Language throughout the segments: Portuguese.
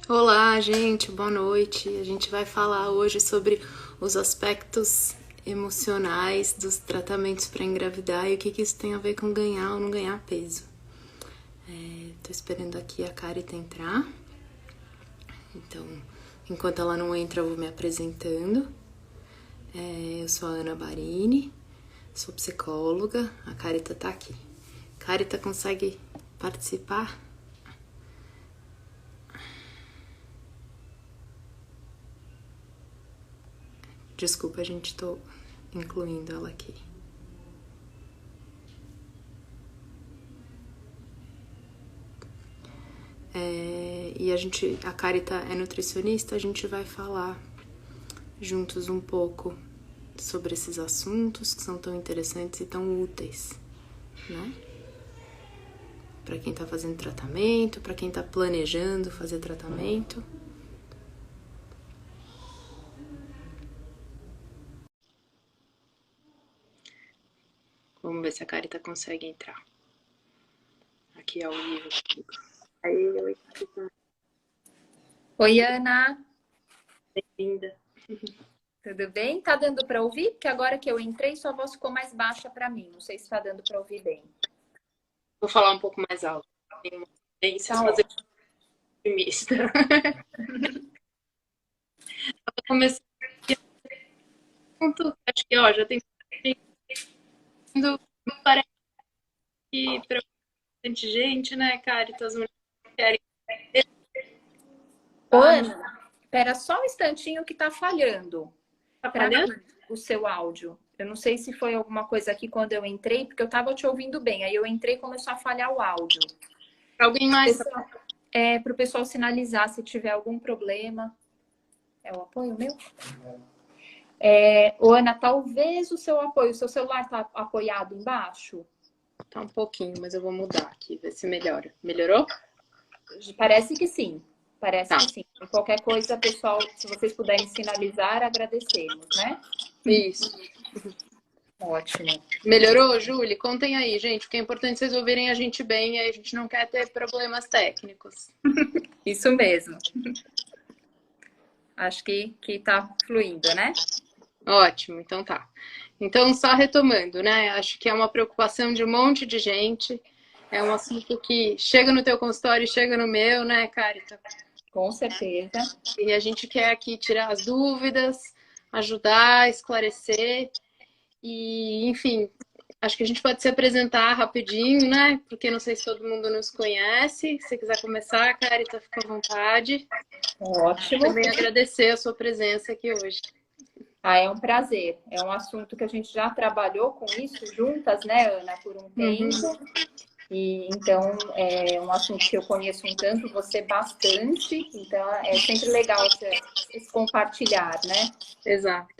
Olá, gente, boa noite. A gente vai falar hoje sobre os aspectos emocionais dos tratamentos para engravidar e o que isso tem a ver com ganhar ou não ganhar peso. Tô esperando aqui a Carita entrar. Então, enquanto ela não entra, eu vou me apresentando. Eu sou a Ana Barini, sou psicóloga. A Carita tá aqui. Carita consegue participar? Desculpa, gente, tô incluindo ela aqui. E a Carita é nutricionista, a gente vai falar juntos um pouco sobre esses assuntos que são tão interessantes e tão úteis, né? Para quem tá fazendo tratamento, para quem tá planejando fazer tratamento. Vamos ver se a Carita consegue entrar aqui ao vivo. Aí, oi, Carita. Oi, Ana, Bem-vinda. tudo bem? Tá dando para ouvir? Porque agora que eu entrei, sua voz ficou mais baixa para mim. Não sei se tá dando para ouvir bem. Vou falar um pouco mais alto. Tenho uma tendência a Tá fazer ótimo. otimista. Vou começar junto. Acho que, ó, já tem parece que para bastante gente, né, Caritas, mulheres querem Ô, falar, não Ana, espera só um instantinho que tá falhando tá para mim falhando? o seu áudio. Eu não sei se foi alguma coisa aqui quando eu entrei, porque eu tava te ouvindo bem. Aí eu entrei e começou a falhar o áudio. Alguém mais tá Para o pessoal sinalizar se tiver algum problema. É o apoio meu? Ô, Ana, talvez o seu apoio, o seu celular tá apoiado embaixo? Tá um pouquinho, mas eu vou mudar aqui, ver se melhora. Melhorou? Parece que sim. Parece Tá, que sim. Qualquer coisa, pessoal, se vocês puderem sinalizar, agradecemos, né? isso. Ótimo. Melhorou, Júlia? Contem aí, gente, porque é importante vocês ouvirem a gente bem e a gente não quer ter problemas técnicos. Isso mesmo. Acho que tá fluindo, né? Ótimo, então tá. Então, só retomando, né? Acho que é uma preocupação de um monte de gente. É um assunto que chega no teu consultório e chega no meu, né, Carita? Com certeza. E a gente quer aqui tirar as dúvidas, ajudar, esclarecer. E, enfim, acho que a gente pode se apresentar rapidinho, né? Porque não sei se todo mundo nos conhece. Se você quiser começar, Carita, fica à vontade. Ótimo. Também agradecer a sua presença aqui hoje. Ah, é um prazer. É um assunto que a gente já trabalhou com isso juntas, né, Ana, por um Uhum. tempo. E então é um assunto que eu conheço um tanto, você bastante. Então é sempre legal esse compartilhar, né? Exato.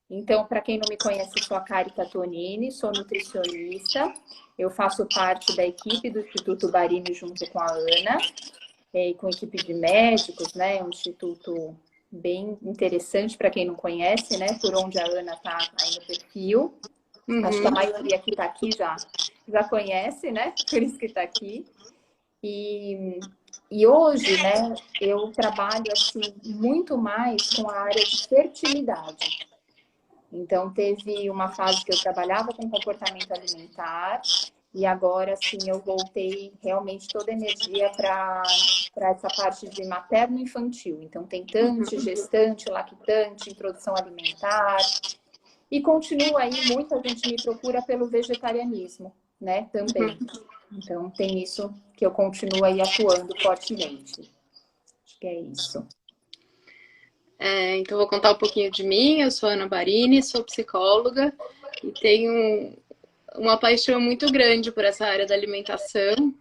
Então, para quem não me conhece, eu sou a Carita Tonini, sou nutricionista. Eu faço parte da equipe do Instituto Barini junto com a Ana, e com a equipe de médicos, né? É um instituto bem interessante para quem não conhece, né? Por onde a Ana está aí no perfil. Acho que a Uhum. maioria que está aqui já conhece, né? Por isso que está aqui. E hoje, né, eu trabalho assim muito mais com a área de fertilidade. Então, teve uma fase que eu trabalhava com comportamento alimentar e agora, sim, eu voltei realmente toda a energia para essa parte de materno-infantil. Então, tentante, gestante, lactante, introdução alimentar. E continua aí, muita gente me procura pelo vegetarianismo, né, também. Então, tem isso que eu continuo aí atuando fortemente. Acho que é isso. Então, vou contar um pouquinho de mim. Eu sou Ana Barini, sou psicóloga e tenho uma paixão muito grande por essa área da alimentação.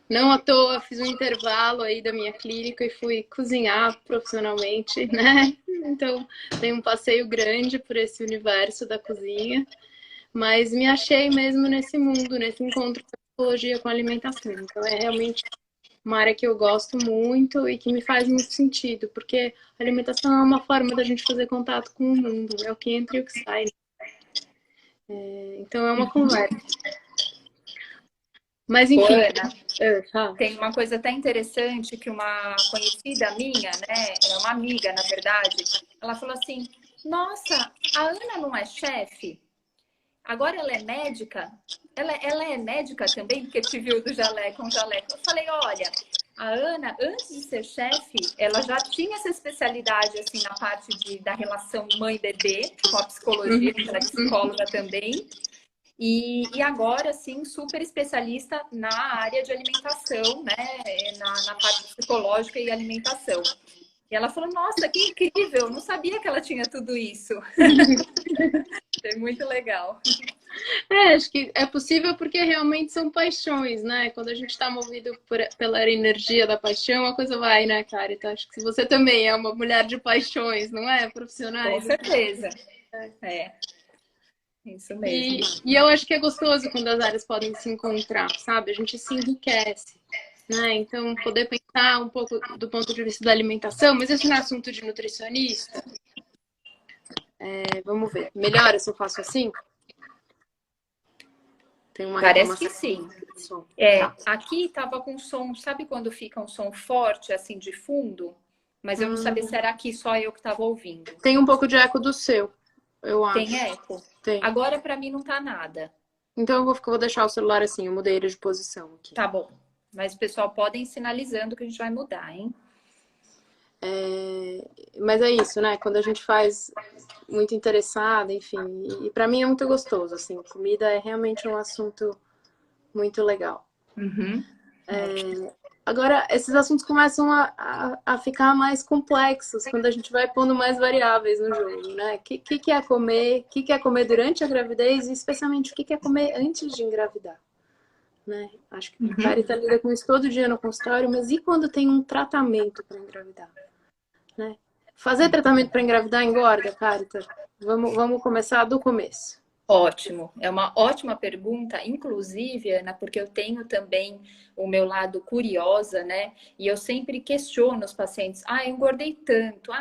Não à toa fiz um intervalo aí da minha clínica e fui cozinhar profissionalmente, né? Então, tenho um passeio grande por esse universo da cozinha, mas me achei mesmo nesse mundo, nesse encontro com a psicologia com a alimentação. Então, é realmente uma área que eu gosto muito e que me faz muito sentido, porque a alimentação é uma forma da gente fazer contato com o mundo, é o que entra e o que sai. Então é uma conversa. Mas Ô, enfim, Ana, fala. tem uma coisa até interessante que uma conhecida minha, né, é uma amiga, na verdade, ela falou assim: Nossa, a Ana não é chefe? Agora ela é médica? Ela é médica também, porque te viu do jaleco com jaleco. Eu falei: Olha, a Ana, antes de ser chefe, ela já tinha essa especialidade assim na parte da relação mãe-bebê, com a psicologia, que ela é psicóloga também. E agora, sim, super especialista na área de alimentação, né? Na parte psicológica e alimentação. E ela falou: Nossa, que incrível! Eu não sabia que ela tinha tudo isso. É muito legal. Acho que é possível porque realmente são paixões, né? Quando a gente está movido pela energia da paixão, a coisa vai, né, cara? Então, acho que você também é uma mulher de paixões, não é? Com Profissionais. certeza. É, isso mesmo. E eu acho que é gostoso quando as áreas podem se encontrar, sabe? A gente se enriquece, né? Então, poder pensar um pouco do ponto de vista da alimentação, mas esse não é assunto de nutricionista. Vamos ver. Melhora se eu faço assim? Tem uma Parece reclamação. que sim. Tá. Aqui estava com som, sabe quando fica um som forte, assim, de fundo? Mas eu não sabia se era aqui só eu que estava ouvindo. Tem um pouco de eco do seu, eu acho. Tem eco? Tem. Agora, para mim, não tá nada. Então eu vou deixar o celular assim, eu mudei ele de posição aqui. Tá bom. Mas o pessoal podem ir sinalizando que a gente vai mudar, hein? Mas é isso, né? Quando a gente faz muito interessada, enfim. E para mim é muito gostoso, assim. Comida é realmente um assunto muito legal. Uhum. Agora, esses assuntos começam a ficar mais complexos quando a gente vai pondo mais variáveis no jogo, né? O que é comer? O que é comer durante a gravidez? E especialmente o que é comer antes de engravidar? Né? Acho que a Carita lida com isso todo dia no consultório, mas e quando tem um tratamento para engravidar? Né? Fazer tratamento para engravidar engorda, Carita? Vamos começar do começo. Ótimo, é uma ótima pergunta, inclusive, Ana, porque eu tenho também o meu lado curiosa, né? E eu sempre questiono os pacientes: eu engordei tanto,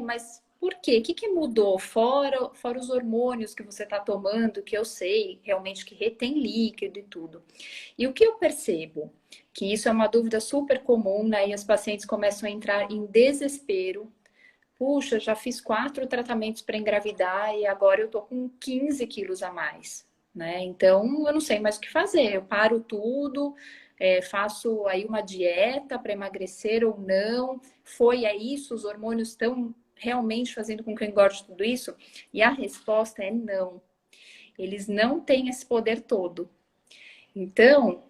mas por quê? O que mudou? Fora os hormônios que você está tomando, que eu sei realmente que retém líquido e tudo. E o que eu percebo? Que isso é uma dúvida super comum, né? E os pacientes começam a entrar em desespero. Puxa, já fiz 4 tratamentos para engravidar e agora eu tô com 15 quilos a mais, né? Então, eu não sei mais o que fazer. Eu paro tudo, faço aí uma dieta para emagrecer ou não. É isso? Os hormônios estão realmente fazendo com que eu engorde tudo isso? E a resposta é não. Eles não têm esse poder todo. Então,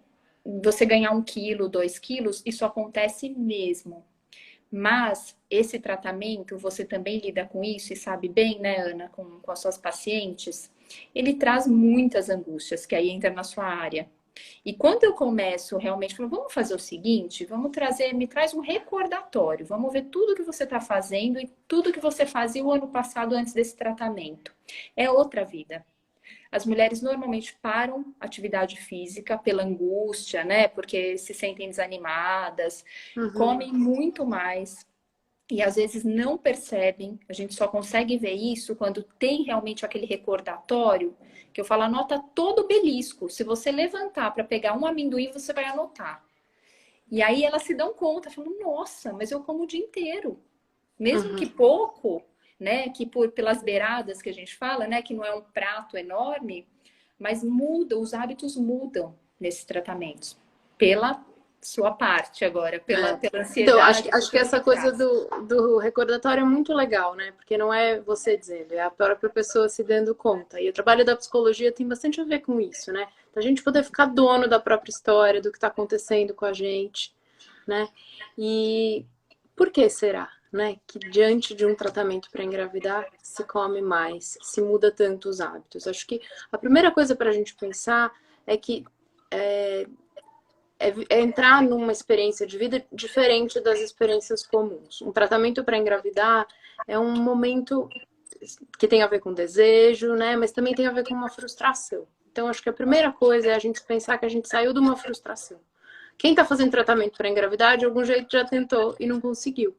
você ganhar 1 quilo, 2 quilos, isso acontece mesmo. Mas esse tratamento, você também lida com isso e sabe bem, né, Ana, com as suas pacientes, ele traz muitas angústias, que aí entra na sua área. E quando eu começo realmente, falo, vamos fazer o seguinte, me traz um recordatório, vamos ver tudo que você está fazendo e tudo que você fazia o ano passado antes desse tratamento. É outra vida. As mulheres normalmente param a atividade física pela angústia, né? Porque se sentem desanimadas, comem muito mais e às vezes não percebem. A gente só consegue ver isso quando tem realmente aquele recordatório, que eu falo, anota todo o belisco. Se você levantar para pegar um amendoim, você vai anotar. E aí elas se dão conta, falam, nossa, mas eu como o dia inteiro. Mesmo que pouco, né? Que pelas beiradas que a gente fala, né? Que não é um prato enorme, mas muda, os hábitos mudam nesses tratamentos. Pela sua parte agora, pela ansiedade. Então, acho que essa coisa do recordatório é muito legal, né? Porque não é você dizendo, é a própria pessoa se dando conta. E o trabalho da psicologia tem bastante a ver com isso, né? Da gente poder ficar dono da própria história, do que está acontecendo com a gente, né? E por que será, né? Que diante de um tratamento para engravidar se come mais, se muda tanto os hábitos. Acho que a primeira coisa para a gente pensar é que é entrar numa experiência de vida diferente das experiências comuns. Um tratamento para engravidar é um momento que tem a ver com desejo, né? Mas também tem a ver com uma frustração. Então, acho que a primeira coisa é a gente pensar que a gente saiu de uma frustração. Quem está fazendo tratamento para engravidar, de algum jeito já tentou e não conseguiu.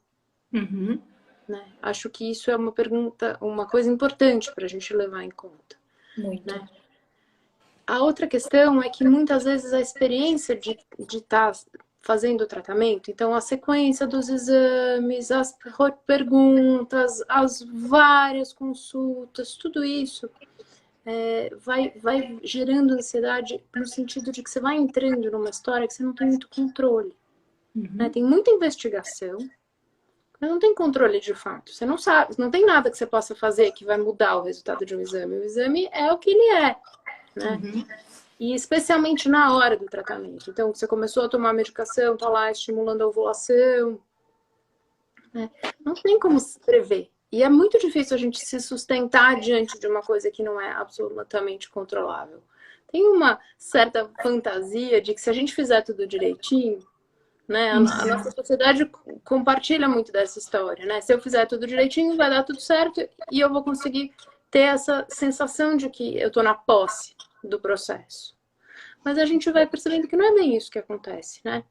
Né? Acho que isso é uma coisa importante para a gente levar em conta. Muito. Né? A outra questão é que muitas vezes a experiência de estar fazendo o tratamento, então a sequência dos exames, as perguntas, as várias consultas, tudo isso vai gerando ansiedade no sentido de que você vai entrando numa história que você não tem muito controle. Né? Tem muita investigação, mas não tem controle de fato. Você não sabe, não tem nada que você possa fazer que vai mudar o resultado de um exame. O exame é o que ele é, né? E especialmente na hora do tratamento. Então, você começou a tomar medicação, tá lá estimulando a ovulação, né? Não tem como se prever. E é muito difícil a gente se sustentar diante de uma coisa que não é absolutamente controlável. Tem uma certa fantasia de que se a gente fizer tudo direitinho, né? A nossa sociedade compartilha muito dessa história, né? Se eu fizer tudo direitinho, vai dar tudo certo e eu vou conseguir ter essa sensação de que eu tô na posse do processo. Mas a gente vai percebendo que não é bem isso que acontece, né?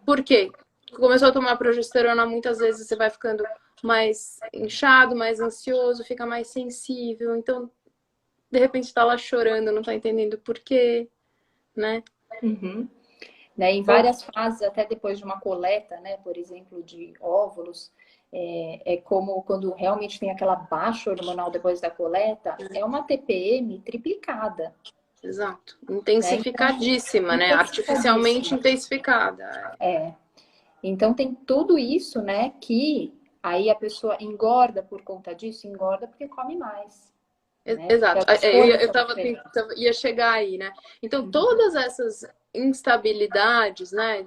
Por quê? Começou a tomar progesterona, muitas vezes você vai ficando mais inchado, mais ansioso, fica mais sensível. Então, de repente, tá lá chorando, não tá entendendo por quê, né? Né, em várias fases, até depois de uma coleta, né, por exemplo, de óvulos, como quando realmente tem aquela baixa hormonal depois da coleta, é uma TPM triplicada. Exato. Intensificadíssima, né? Artificialmente intensificada. Então tem tudo isso, né, que aí a pessoa engorda por conta disso, engorda porque come mais. Né? Exato. Ia chegar aí, né? Então, todas essas instabilidades, né?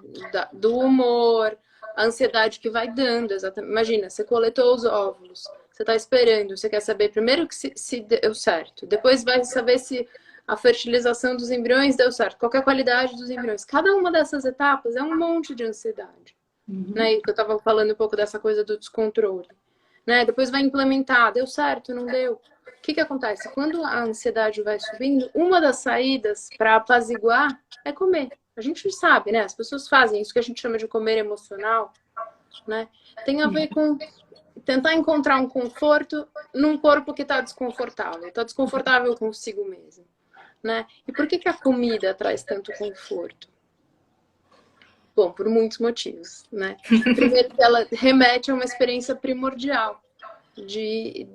Do humor, a ansiedade que vai dando, exatamente. Imagina, você coletou os óvulos, você está esperando, você quer saber primeiro que se deu certo, depois vai saber se a fertilização dos embriões deu certo, qual é a qualidade dos embriões. Cada uma dessas etapas é um monte de ansiedade. Né? Eu estava falando um pouco dessa coisa do descontrole. Né? Depois vai implementar, deu certo, não deu. O que acontece? Quando a ansiedade vai subindo, uma das saídas para apaziguar é comer. A gente sabe, né? As pessoas fazem isso que a gente chama de comer emocional, né? Tem a ver com tentar encontrar um conforto num corpo que está desconfortável consigo mesmo, né? E por que a comida traz tanto conforto? Bom, por muitos motivos, né? Primeiro que ela remete a uma experiência primordial de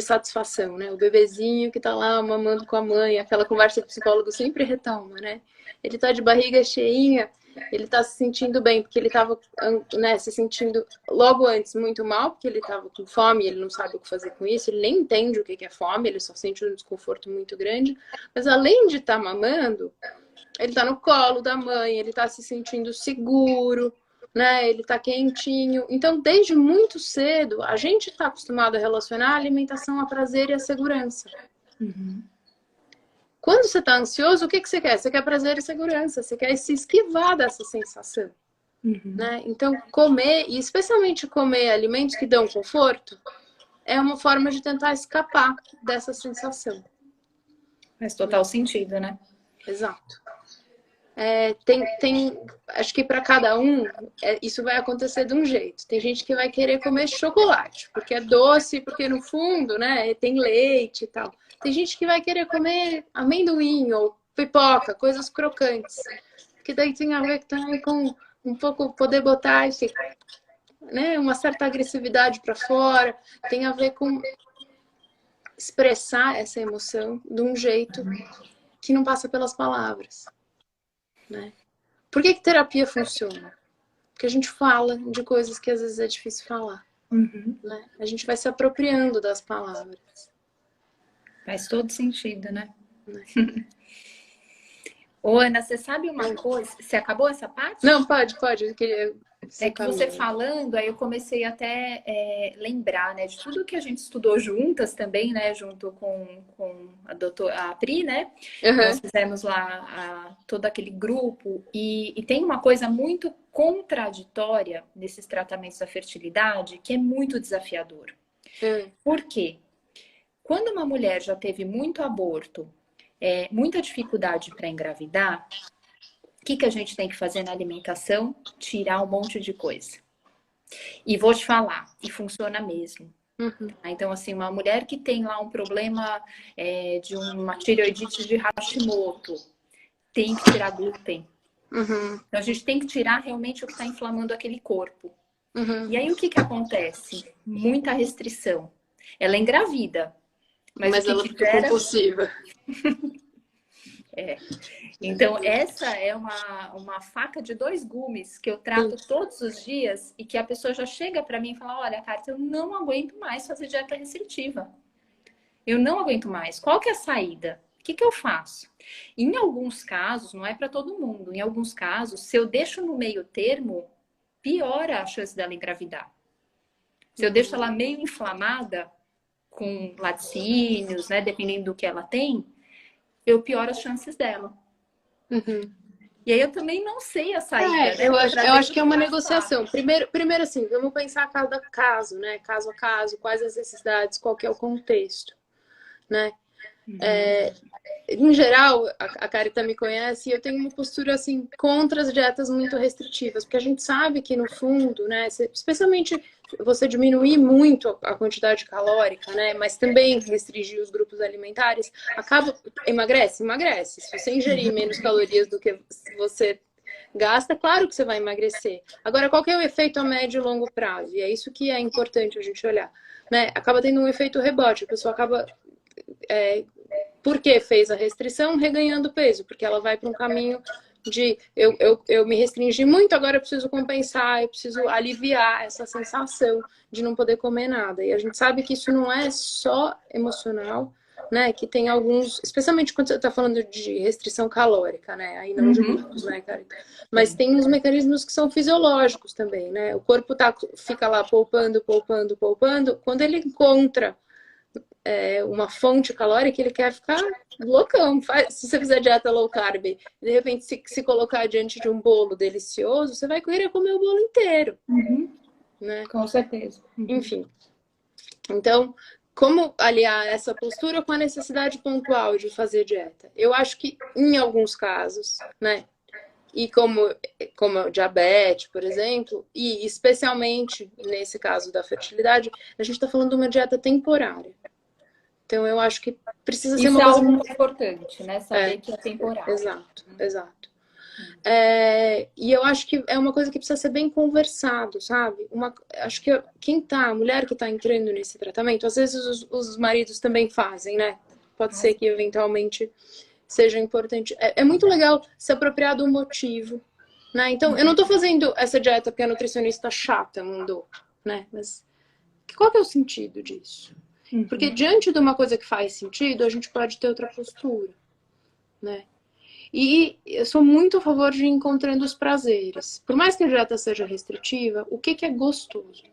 satisfação, né? O bebezinho que tá lá mamando com a mãe, aquela conversa que o psicólogo sempre retoma, né? Ele tá de barriga cheinha, ele tá se sentindo bem, porque ele tava, né, se sentindo logo antes muito mal, porque ele tava com fome, ele não sabe o que fazer com isso, ele nem entende o que é fome, ele só sente um desconforto muito grande. Mas além de estar mamando, ele tá no colo da mãe, ele tá se sentindo seguro, né? Ele tá quentinho. Então, desde muito cedo, a gente está acostumado a relacionar a alimentação a prazer e a segurança. Quando você tá ansioso, o que você quer? Você quer prazer e segurança. Você quer se esquivar dessa sensação. Né? Então, comer, e especialmente comer alimentos que dão conforto, é uma forma de tentar escapar dessa sensação. Faz total sentido, né? Exato. Acho que para cada um isso vai acontecer de um jeito. Tem gente que vai querer comer chocolate, porque é doce, porque no fundo, né, tem leite e tal. Tem gente que vai querer comer amendoim ou pipoca, coisas crocantes. Que daí tem a ver também com um pouco poder botar esse, né, uma certa agressividade para fora. Tem a ver com expressar essa emoção de um jeito que não passa pelas palavras. Né? Por que terapia funciona? Porque a gente fala de coisas que às vezes é difícil falar. Né? A gente vai se apropriando das palavras. Faz todo sentido, né? Ô, Ana, você sabe uma coisa? Você acabou essa parte? Não, pode. Eu queria... É que você falando, aí eu comecei até lembrar, né, de tudo que a gente estudou juntas também, né, junto com a Pri, né? Nós fizemos lá todo aquele grupo e tem uma coisa muito contraditória nesses tratamentos da fertilidade que é muito desafiador. Por quê? Quando uma mulher já teve muito aborto, muita dificuldade para engravidar, o que a gente tem que fazer na alimentação? Tirar um monte de coisa. E vou te falar, e funciona mesmo. Uhum. Então, assim, uma mulher que tem lá um problema de uma tireoidite de Hashimoto, tem que tirar glúten. Uhum. Então, a gente tem que tirar realmente o que está inflamando aquele corpo. Uhum. E aí, o que acontece? Muita restrição. Ela engravida, mas o Mas que ela que fica gera? compulsiva. Então, essa é uma faca de dois gumes que eu trato todos os dias e que a pessoa já chega para mim e fala: olha, Carta, eu não aguento mais fazer dieta restritiva. Eu não aguento mais. Qual que é a saída? O que eu faço? Em alguns casos, não é para todo mundo, em alguns casos, se eu deixo no meio termo, piora a chance dela engravidar. Se eu deixo ela meio inflamada, com laticínios, né, dependendo do que ela tem, eu pioro as chances dela. Uhum. E aí eu também não sei a saída, né? Tô Eu acho trazendo que é os uma pratos lá. negociação. Primeiro assim, vamos pensar cada caso, né? Caso a caso, quais as necessidades, qual que é o contexto, né? É, em geral, a Carita me conhece e eu tenho uma postura assim contra as dietas muito restritivas, porque a gente sabe que no fundo, né, especialmente você diminuir muito a quantidade calórica, né, mas também restringir os grupos alimentares, acaba emagrece. Se você ingerir menos calorias do que você gasta, claro que você vai emagrecer. Agora, qual que é o efeito a médio e longo prazo? E é isso que é importante a gente olhar, né? Acaba tendo um efeito rebote, a pessoa acaba porque fez a restrição, reganhando peso, porque ela vai para um caminho de eu me restringi muito, agora eu preciso compensar, eu preciso aliviar essa sensação de não poder comer nada. E a gente sabe que isso não é só emocional, né? Que tem alguns, especialmente quando você está falando de restrição calórica, né? Aí não de grupos, né, cara? Mas tem uns mecanismos que são fisiológicos também, né? O corpo fica lá poupando. Quando ele encontra uma fonte calórica, ele quer ficar loucão. Se você fizer dieta low carb, de repente se colocar diante de um bolo delicioso, você vai querer comer o bolo inteiro. Né? Com certeza. Enfim. Então, como aliar essa postura com a necessidade pontual de fazer dieta? Eu acho que em alguns casos, né? E como diabetes, por exemplo, e especialmente nesse caso da fertilidade, a gente está falando de uma dieta temporária. Então, eu acho que precisa ser Isso uma é coisa. algo muito importante, né? Saber que é temporário. Exato. E eu acho que é uma coisa que precisa ser bem conversado, sabe? Acho que a mulher que está entrando nesse tratamento, às vezes os maridos também fazem, né? Pode ser que eventualmente seja importante. É muito legal se apropriar do motivo, né? Então, eu não estou fazendo essa dieta porque a nutricionista chata mandou, né? Mas qual que é o sentido disso? Porque diante de uma coisa que faz sentido, a gente pode ter outra postura, né? E eu sou muito a favor de ir encontrando os prazeres. Por mais que a dieta seja restritiva, o que é gostoso?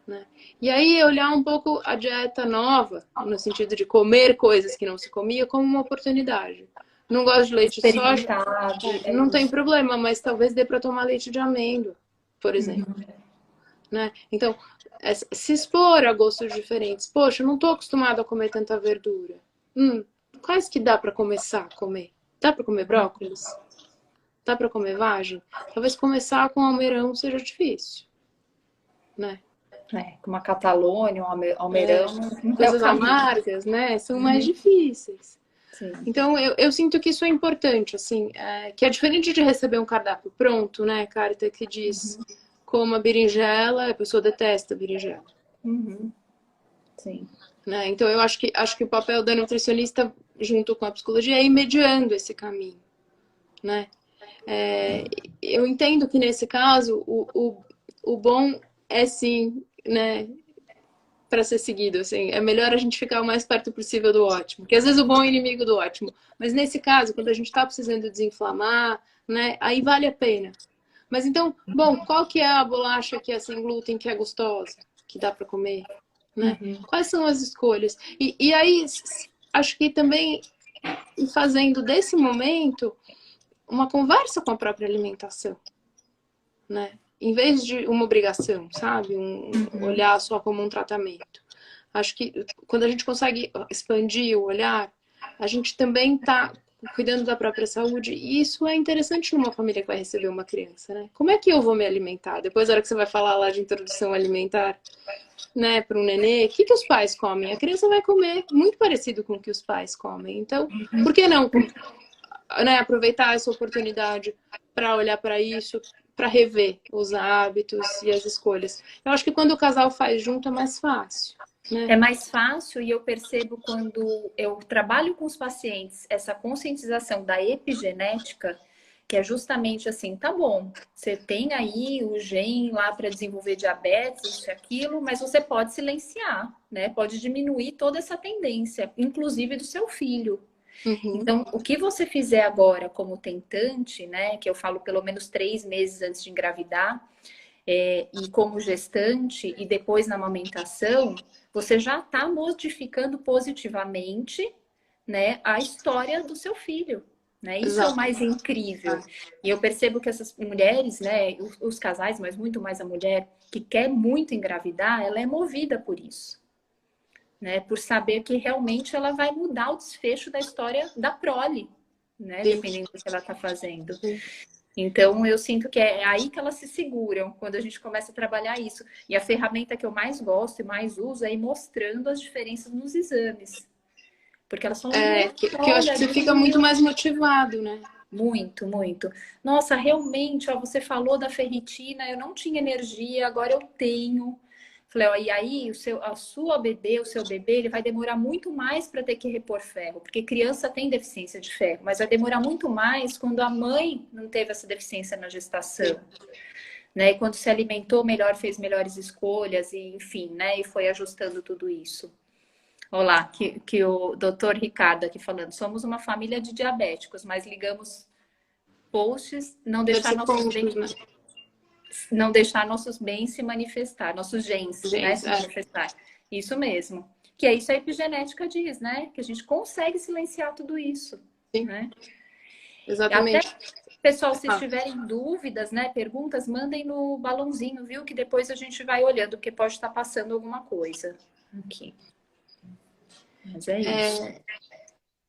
Né? E aí olhar um pouco a dieta nova, no sentido de comer coisas que não se comia, como uma oportunidade. Não gosto de leite de soja? Não tem problema, mas talvez dê para tomar leite de amêndoa, por exemplo. Né? Então, se expor a gostos diferentes. Poxa, eu não estou acostumado a comer tanta verdura. Quais que dá para começar a comer? Dá para comer brócolis? Dá para comer vagem? Talvez começar com almeirão seja difícil, né? Uma Catalônia, um almeirão. Coisas amargas, né? São mais difíceis. Sim. Então, eu sinto que isso é importante, assim, que é diferente de receber um cardápio pronto, né, Carita, que diz coma berinjela, a pessoa detesta berinjela. Sim. Né? Então, eu acho que o papel da nutricionista, junto com a psicologia, é ir mediando esse caminho, né? Eu entendo que, nesse caso, o bom é, sim, né, para ser seguido, assim, é melhor a gente ficar o mais perto possível do ótimo, porque às vezes o bom é inimigo do ótimo, mas nesse caso, quando a gente está precisando desinflamar, né, aí vale a pena. Mas então, bom, qual que é a bolacha que é sem glúten, que é gostosa, que dá para comer, né? Quais são as escolhas? E aí, acho que também ir fazendo desse momento uma conversa com a própria alimentação, né? Em vez de uma obrigação, sabe? Olhar só como um tratamento. Acho que quando a gente consegue expandir o olhar, a gente também está cuidando da própria saúde. E isso é interessante numa família que vai receber uma criança, né? Como é que eu vou me alimentar? Depois, na hora que você vai falar lá de introdução alimentar, né, para um nenê, o que os pais comem? A criança vai comer muito parecido com o que os pais comem. Então, por que não, né, aproveitar essa oportunidade para olhar para isso, para rever os hábitos e as escolhas? Eu acho que quando o casal faz junto é mais fácil, né? É mais fácil, e eu percebo quando eu trabalho com os pacientes essa conscientização da epigenética, que é justamente assim, tá bom, você tem aí o gene lá para desenvolver diabetes, isso e aquilo, mas você pode silenciar, né? Pode diminuir toda essa tendência, inclusive do seu filho. Uhum. Então, o que você fizer agora como tentante, né? Que eu falo pelo menos 3 meses antes de engravidar, e como gestante, e depois na amamentação, você já está modificando positivamente, né, a história do seu filho. Né? Isso é o Exato. mais incrível. E eu percebo que essas mulheres, né, os casais, mas muito mais a mulher que quer muito engravidar, ela é movida por isso. Né? Por saber que realmente ela vai mudar o desfecho da história da prole, né? Dependendo do que ela está fazendo. Sim. Então, eu sinto que é aí que elas se seguram, quando a gente começa a trabalhar isso. E a ferramenta que eu mais gosto e mais uso é ir mostrando as diferenças nos exames. Porque elas falam, que eu acho que você fica muito mais motivado, né? Muito, muito. Nossa, realmente, ó, você falou da ferritina, eu não tinha energia, agora eu tenho. Falei, ó, e aí o seu bebê, ele vai demorar muito mais para ter que repor ferro, porque criança tem deficiência de ferro, mas vai demorar muito mais quando a mãe não teve essa deficiência na gestação. Né? E quando se alimentou melhor, fez melhores escolhas, e enfim, né? E foi ajustando tudo isso. Olá, que o doutor Ricardo aqui falando. Somos uma família de diabéticos, mas ligamos posts, não deixar nossos bens, né? Não deixar nossos bens se manifestar, nossos genes, né, se manifestar. Isso mesmo. Que é isso a epigenética diz, né? Que a gente consegue silenciar tudo isso. Sim. Né? Exatamente. Até, pessoal, se tiverem dúvidas, né, perguntas, mandem no balãozinho, viu? Que depois a gente vai olhando, porque pode estar passando alguma coisa aqui. Mas é isso.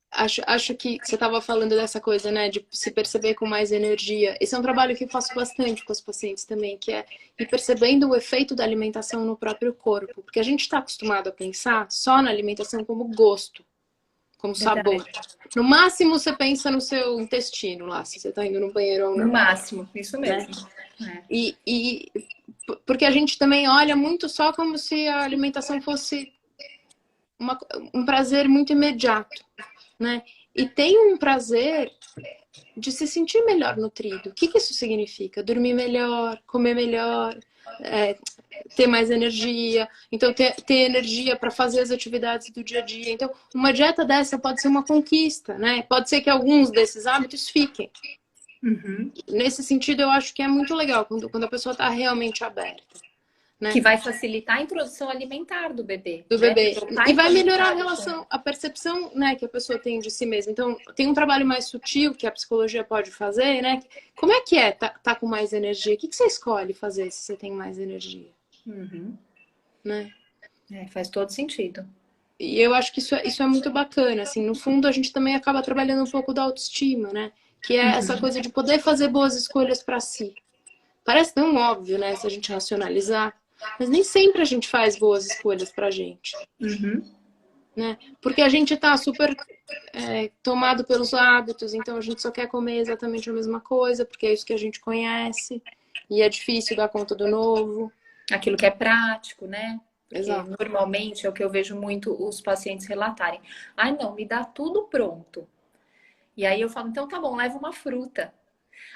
Acho que você estava falando dessa coisa, né, de se perceber com mais energia. Esse é um trabalho que eu faço bastante com os pacientes também, que é ir percebendo o efeito da alimentação no próprio corpo. Porque a gente está acostumado a pensar só na alimentação como gosto, como sabor. No máximo, você pensa no seu intestino lá, se você está indo no banheiro ou não. No máximo, isso mesmo. Né? Porque a gente também olha muito só como se a alimentação fosse um prazer muito imediato. Né? E tem um prazer de se sentir melhor nutrido. O que isso significa? Dormir melhor, comer melhor, ter mais energia, então ter energia para fazer as atividades do dia a dia. Então, uma dieta dessa pode ser uma conquista, né? Pode ser que alguns desses hábitos fiquem. Uhum. Nesse sentido, eu acho que é muito legal quando a pessoa está realmente aberta. Né? Que vai facilitar a introdução alimentar do bebê. Do bebê. E vai melhorar a relação, a percepção, né, que a pessoa tem de si mesma. Então, tem um trabalho mais sutil que a psicologia pode fazer, né? Como é que tá com mais energia? O que você escolhe fazer se você tem mais energia? Uhum. Né? Faz todo sentido. E eu acho que isso é muito bacana. Assim, no fundo, a gente também acaba trabalhando um pouco da autoestima, né? Que é essa coisa de poder fazer boas escolhas para si. Parece tão óbvio, né? Se a gente racionalizar. Mas nem sempre a gente faz boas escolhas pra gente. Uhum. Né? Porque a gente tá super tomado pelos hábitos, então a gente só quer comer exatamente a mesma coisa, porque é isso que a gente conhece, e é difícil dar conta do novo. Aquilo que é prático, né? Porque exato. Normalmente é o que eu vejo muito os pacientes relatarem. Ai, não, me dá tudo pronto. E aí eu falo, então tá bom, leva uma fruta.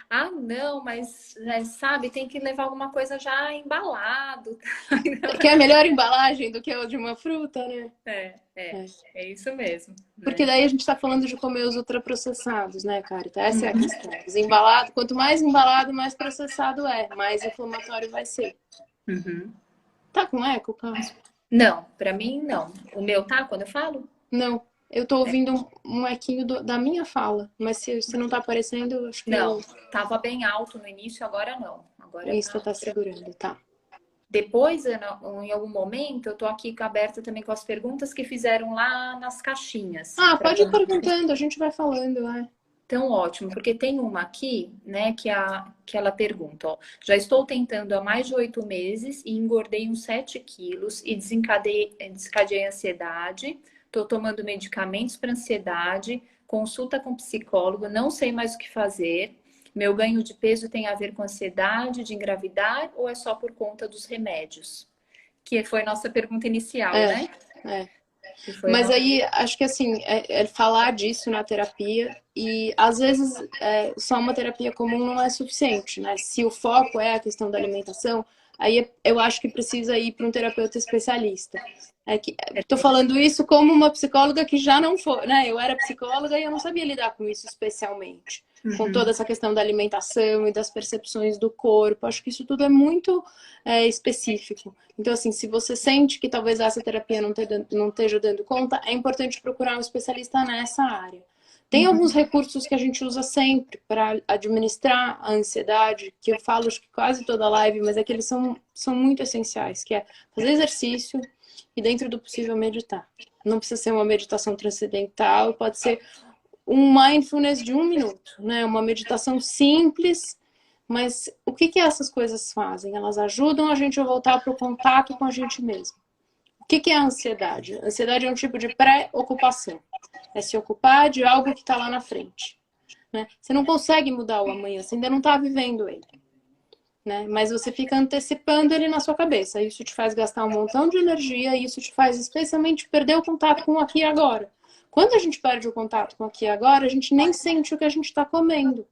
Ah, não, mas sabe, tem que levar alguma coisa já embalado. Que é a melhor embalagem do que a de uma fruta, né? É isso mesmo. Porque daí a gente tá falando de comer os ultraprocessados, né, Carita? Essa é a questão. Desembalado, quanto mais embalado, mais processado mais inflamatório vai ser. Uhum. Tá com eco, Carlos? Não, pra mim não. O meu tá quando eu falo? Não. Eu tô ouvindo um equinho da minha fala, mas se não tá aparecendo, eu acho que não. Tava bem alto no início, agora não. Agora Insta tá segurando, tá. Depois, Ana, em algum momento, eu tô aqui aberta também com as perguntas que fizeram lá nas caixinhas. Ah, pode ir perguntando, a gente vai falando, Então, ótimo, porque tem uma aqui, né, que ela pergunta, ó, já estou tentando há mais de 8 meses e engordei uns 7 quilos e desencadeei ansiedade, estou tomando medicamentos para ansiedade, consulta com psicólogo, não sei mais o que fazer. Meu ganho de peso tem a ver com ansiedade de engravidar ou é só por conta dos remédios? Que foi nossa pergunta inicial, né? Mas aí, acho que assim, é falar disso na terapia e às vezes só uma terapia comum não é suficiente, né? Se o foco é a questão da alimentação, aí eu acho que precisa ir para um terapeuta especialista. Tô falando isso como uma psicóloga que já não foi, né? Eu era psicóloga e eu não sabia lidar com isso especialmente. Com toda essa questão da alimentação e das percepções do corpo. Acho que isso tudo é muito específico. Então, assim, se você sente que talvez essa terapia não esteja dando conta, é importante procurar um especialista nessa área. Tem alguns recursos que a gente usa sempre para administrar a ansiedade, que eu falo acho que quase toda live, mas é que eles são muito essenciais, que é fazer exercício e, dentro do possível, meditar. Não precisa ser uma meditação transcendental, pode ser um mindfulness de 1 minuto, né? Uma meditação simples, mas o que essas coisas fazem? Elas ajudam a gente a voltar para o contato com a gente mesmo. O que é a ansiedade? A ansiedade é um tipo de pré-ocupação. É se ocupar de algo que está lá na frente. Né? Você não consegue mudar o amanhã, você ainda não está vivendo ele. Né? Mas você fica antecipando ele na sua cabeça. Isso te faz gastar um montão de energia e isso te faz especialmente perder o contato com o aqui e agora. Quando a gente perde o contato com o aqui e agora, a gente nem sente o que a gente está comendo.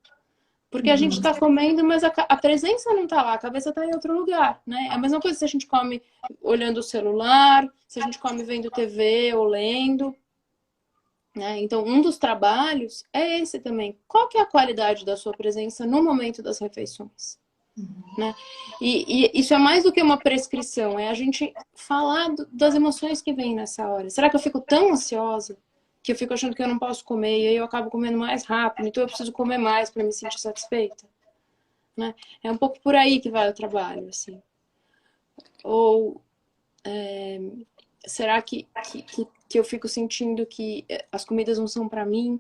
Porque a gente está comendo, mas a presença não está lá, a cabeça está em outro lugar, né? É a mesma coisa se a gente come olhando o celular, se a gente come vendo TV ou lendo. Né? Então, um dos trabalhos é esse também. Qual que é a qualidade da sua presença no momento das refeições? Né? E isso é mais do que uma prescrição, é a gente falar das emoções que vêm nessa hora. Será que eu fico tão ansiosa que eu fico achando que eu não posso comer e aí eu acabo comendo mais rápido, então eu preciso comer mais para me sentir satisfeita? Né? É um pouco por aí que vai o trabalho, assim. Ou será que eu fico sentindo que as comidas não são para mim?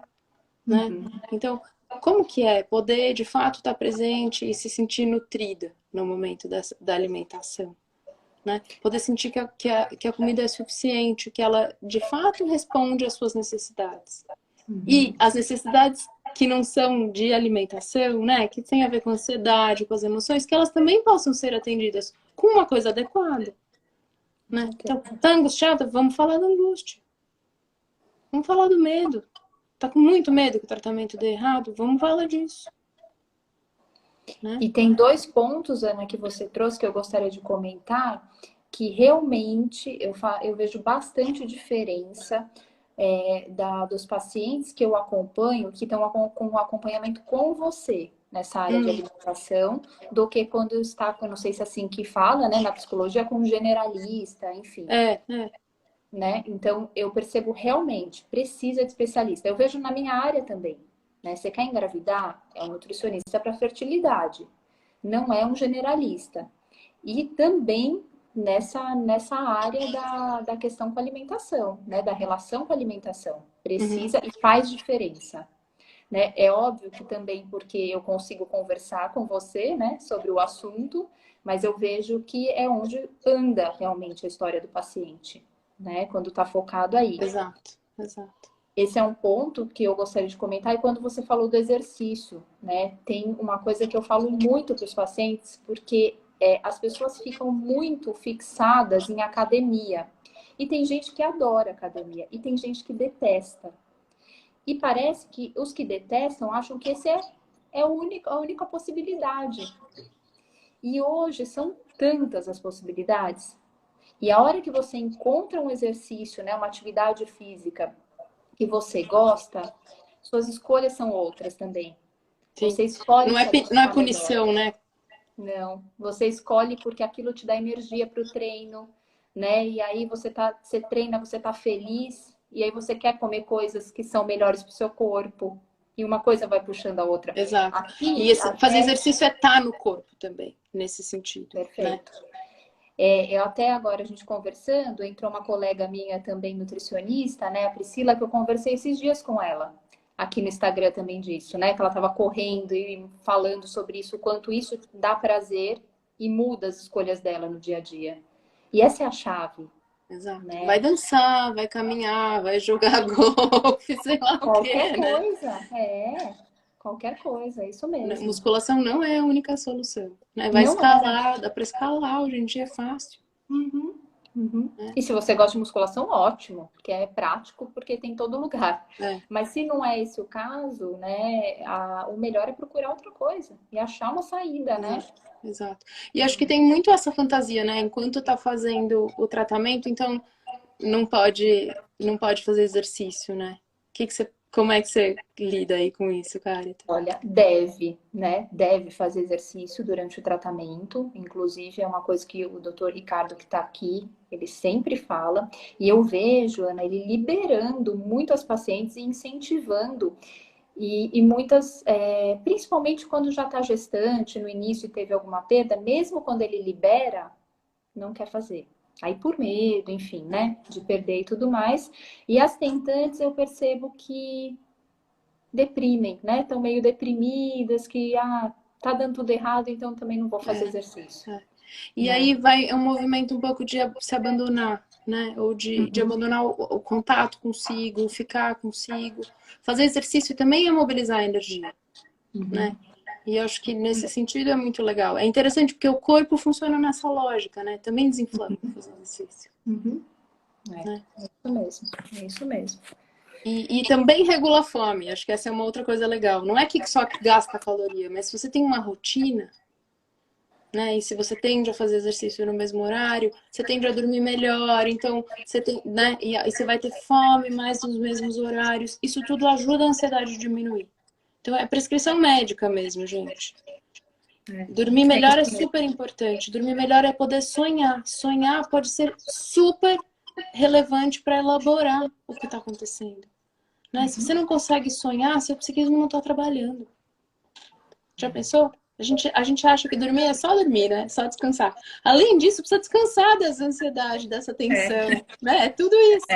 Né? Então, como que é poder de fato estar presente e se sentir nutrida no momento da alimentação? Né? Poder sentir que a comida é suficiente, que ela de fato responde às suas necessidades. E as necessidades que não são de alimentação, né? Que tem a ver com a ansiedade, com as emoções, que elas também possam ser atendidas com uma coisa adequada. Né? Então, tá angustiada? Vamos falar da angústia. Vamos falar do medo. Tá com muito medo que o tratamento dê errado? Vamos falar disso. Né? E tem 2 pontos, Ana, que você trouxe que eu gostaria de comentar, que realmente eu vejo bastante diferença dos pacientes que eu acompanho, que estão com o acompanhamento com você nessa área de alimentação, do que quando está, não sei se é assim que fala, né, na psicologia, com um generalista, enfim. Né? Então, eu percebo realmente, precisa de especialista. Eu vejo na minha área também. Né? Você quer engravidar? É um nutricionista para fertilidade. Não é um generalista. E também nessa área da questão com a alimentação, né? Da relação com a alimentação. Precisa e faz diferença. Né? É óbvio que também porque eu consigo conversar com você, né, sobre o assunto, mas eu vejo que é onde anda realmente a história do paciente. Né? Quando está focado aí. Exato. Esse é um ponto que eu gostaria de comentar. E quando você falou do exercício, né? Tem uma coisa que eu falo muito para os pacientes, porque as pessoas ficam muito fixadas em academia. E tem gente que adora academia, e tem gente que detesta. E parece que os que detestam acham que esse é a única possibilidade. E hoje são tantas as possibilidades. E a hora que você encontra um exercício, né, uma atividade física que você gosta, suas escolhas são outras também. Sim. Você escolhe. Não é punição, né? Não. Você escolhe porque aquilo te dá energia para o treino, né? E aí você treina, você tá feliz, e aí você quer comer coisas que são melhores para o seu corpo. E uma coisa vai puxando a outra. Exato. Fazer exercício é estar no corpo também, nesse sentido. Perfeito. Né? Eu até agora, a gente conversando, entrou uma colega minha também nutricionista, né, a Priscila, que eu conversei esses dias com ela, aqui no Instagram também disso, né, que ela estava correndo e falando sobre isso, o quanto isso dá prazer e muda as escolhas dela no dia a dia. E essa é a chave, Exato. né? Vai dançar, vai caminhar, vai jogar golfe, sei lá o Qualquer quê, né? coisa, qualquer coisa, é isso mesmo. Musculação não é a única solução, né? Vai Não é. escalar, dá para escalar, hoje em dia é fácil. Uhum, uhum. Né? E se você gosta de musculação, ótimo, porque é prático, porque tem em todo lugar. É, Mas se não é esse o caso, né, o melhor é procurar outra coisa e achar uma saída, né? exato, exato. E acho que tem muito essa fantasia, né? Enquanto tá fazendo o tratamento, então não pode fazer exercício, né? Como é que você lida aí com isso, Carita? Olha, deve, né? Deve fazer exercício durante o tratamento. Inclusive, é uma coisa que o doutor Ricardo, que está aqui, ele sempre fala. E eu vejo, Ana, ele liberando muito as pacientes e incentivando. E muitas, principalmente quando já está gestante, no início e teve alguma perda, mesmo quando ele libera, não quer fazer. Aí por medo, enfim, né? De perder e tudo mais. E as tentantes eu percebo que deprimem, né? Estão meio deprimidas, que tá dando tudo errado, então também não vou fazer exercício. É. E Né? aí é um movimento um pouco de se abandonar, né? Ou de abandonar o contato consigo, ficar consigo. Fazer exercício também é mobilizar a energia, né? E eu acho que nesse sentido é muito legal. É interessante porque o corpo funciona nessa lógica, né? Também desinflama fazer exercício. Né? É isso mesmo, é isso mesmo. E também regula a fome. Acho que essa é uma outra coisa legal. Não é que só gasta caloria, mas se você tem uma rotina, né? E se você tende a fazer exercício no mesmo horário, você tende a dormir melhor, então você tem, né? E você vai ter fome mais nos mesmos horários. Isso tudo ajuda a ansiedade a diminuir. Então é prescrição médica mesmo, gente. Dormir melhor é super importante. Dormir melhor é poder sonhar. Sonhar pode ser super relevante para elaborar o que está acontecendo. Né? Se você não consegue sonhar, seu psiquismo não está trabalhando. Já pensou? A gente acha que dormir é só dormir, né? Só descansar. Além disso, precisa descansar dessa ansiedade, dessa tensão. Né? É tudo isso.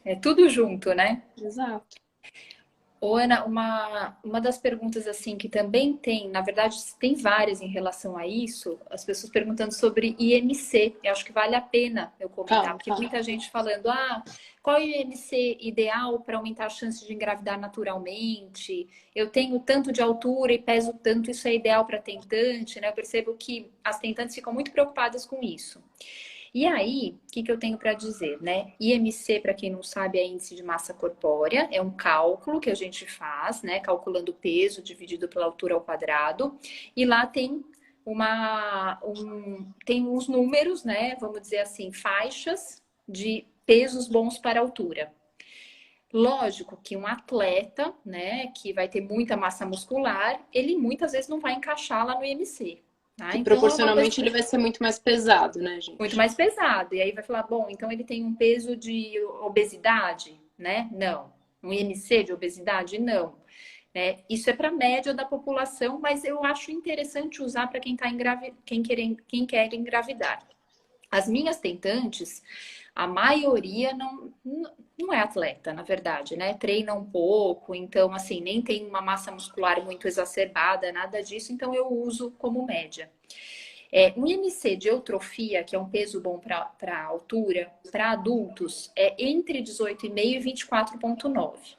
É tudo junto, né? Exato. Ô, Ana, uma das perguntas assim que também tem, na verdade, tem várias em relação a isso, as pessoas perguntando sobre IMC. Eu acho que vale a pena eu comentar, porque muita gente falando, qual é o IMC ideal para aumentar a chance de engravidar naturalmente? Eu tenho tanto de altura e peso tanto, isso é ideal para tentante, né? Eu percebo que as tentantes ficam muito preocupadas com isso. E aí, o que eu tenho para dizer, né? IMC, para quem não sabe, é índice de massa corpórea, é um cálculo que a gente faz, né? Calculando o peso dividido pela altura ao quadrado. E lá tem tem uns números, né? Vamos dizer assim, faixas de pesos bons para a altura. Lógico que um atleta, né, que vai ter muita massa muscular, ele muitas vezes não vai encaixar lá no IMC. Tá? Que Então, proporcionalmente ele vai ser muito mais pesado, né, gente? Muito mais pesado. E aí vai falar, bom, então ele tem um peso de obesidade, né? Não. Um IMC de obesidade? Não. Né? Isso é para a média da população, mas eu acho interessante usar para quem quer engravidar. As minhas tentantes, a maioria não é atleta, na verdade, né? Treina um pouco, então, assim, nem tem uma massa muscular muito exacerbada, nada disso, então eu uso como média. Um IMC de eutrofia, que é um peso bom para a altura, para adultos, é entre 18,5 e 24,9.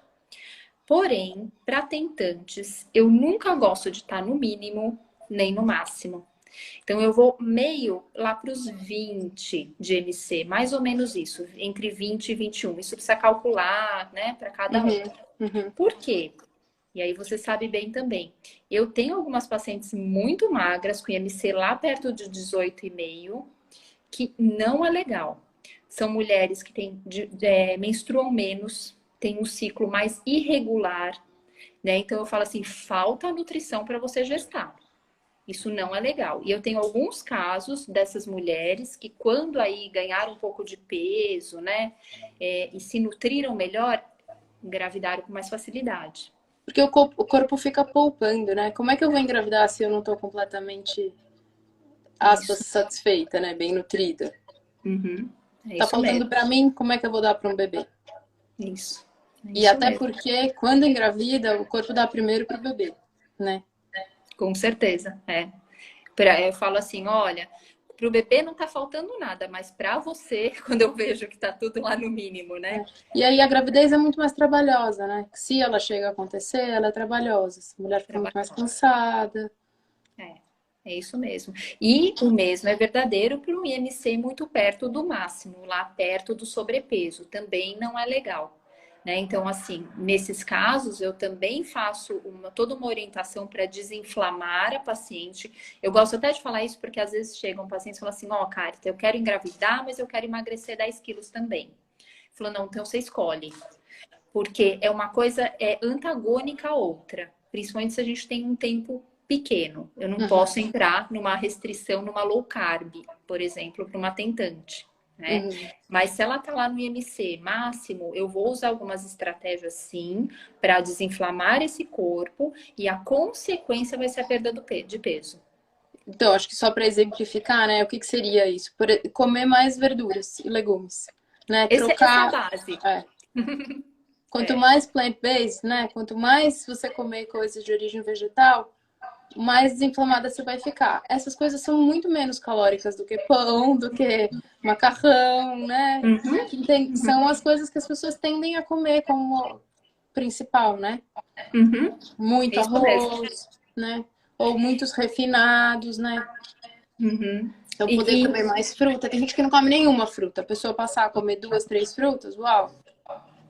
Porém, para tentantes, eu nunca gosto de estar no mínimo nem no máximo. Então, eu vou meio lá para os 20 de MC, mais ou menos isso, entre 20 e 21. Isso precisa calcular, né, para cada um. Por quê? E aí você sabe bem também. Eu tenho algumas pacientes muito magras, com IMC lá perto de 18,5, que não é legal. São mulheres que menstruam menos, têm um ciclo mais irregular, né? Então eu falo assim, falta nutrição para você gestar. Isso não é legal. E eu tenho alguns casos dessas mulheres que quando aí ganharam um pouco de peso, né? E se nutriram melhor, engravidaram com mais facilidade. Porque o corpo fica poupando, né? Como é que eu vou engravidar se eu não tô completamente aspas, satisfeita, né? Bem nutrida. Uhum. É Tá isso faltando mesmo. pra mim, como é que eu vou dar para um bebê? Isso. É E isso até mesmo. porque, quando engravida, o corpo dá primeiro pro bebê, né? Com certeza, é. Eu falo assim, olha, para o bebê não tá faltando nada, mas para você, quando eu vejo que tá tudo lá no mínimo, né? É. E aí a gravidez é muito mais trabalhosa, né? Se ela chega a acontecer, ela é trabalhosa. A mulher fica muito mais Trabalhosa. cansada. É, é isso mesmo. E o mesmo é verdadeiro para um IMC muito perto do máximo, lá perto do sobrepeso. Também não é legal. Né? Então, assim, nesses casos, eu também faço toda uma orientação para desinflamar a paciente. Eu gosto até de falar isso porque às vezes chegam pacientes e falam assim: ó, Carita, eu quero engravidar, mas eu quero emagrecer 10 quilos também. Falou, não, então você escolhe. Porque é uma coisa antagônica à outra. Principalmente se a gente tem um tempo pequeno. Eu não Uhum, posso entrar numa restrição, numa low carb, por exemplo, para uma tentante. Né? uhum. Mas se ela tá lá no IMC máximo, eu vou usar algumas estratégias sim para desinflamar esse corpo e a consequência vai ser a perda de peso. Então, acho que só para exemplificar, né? O que que seria isso? Comer mais verduras e legumes, né? Essa é a Trocar. base. É. Quanto É. mais plant-based, né? Quanto mais você comer coisas de origem vegetal, mais desinflamada você vai ficar. Essas coisas são muito menos calóricas do que pão, do que macarrão, né? Uhum, São as coisas que as pessoas tendem a comer como principal, né? uhum. Muito Isso mesmo. arroz, né? Ou muitos refinados, né? Uhum. Então, poder comer mais fruta. Tem gente que não come nenhuma fruta. A pessoa passar a comer 2, 3 frutas, uau,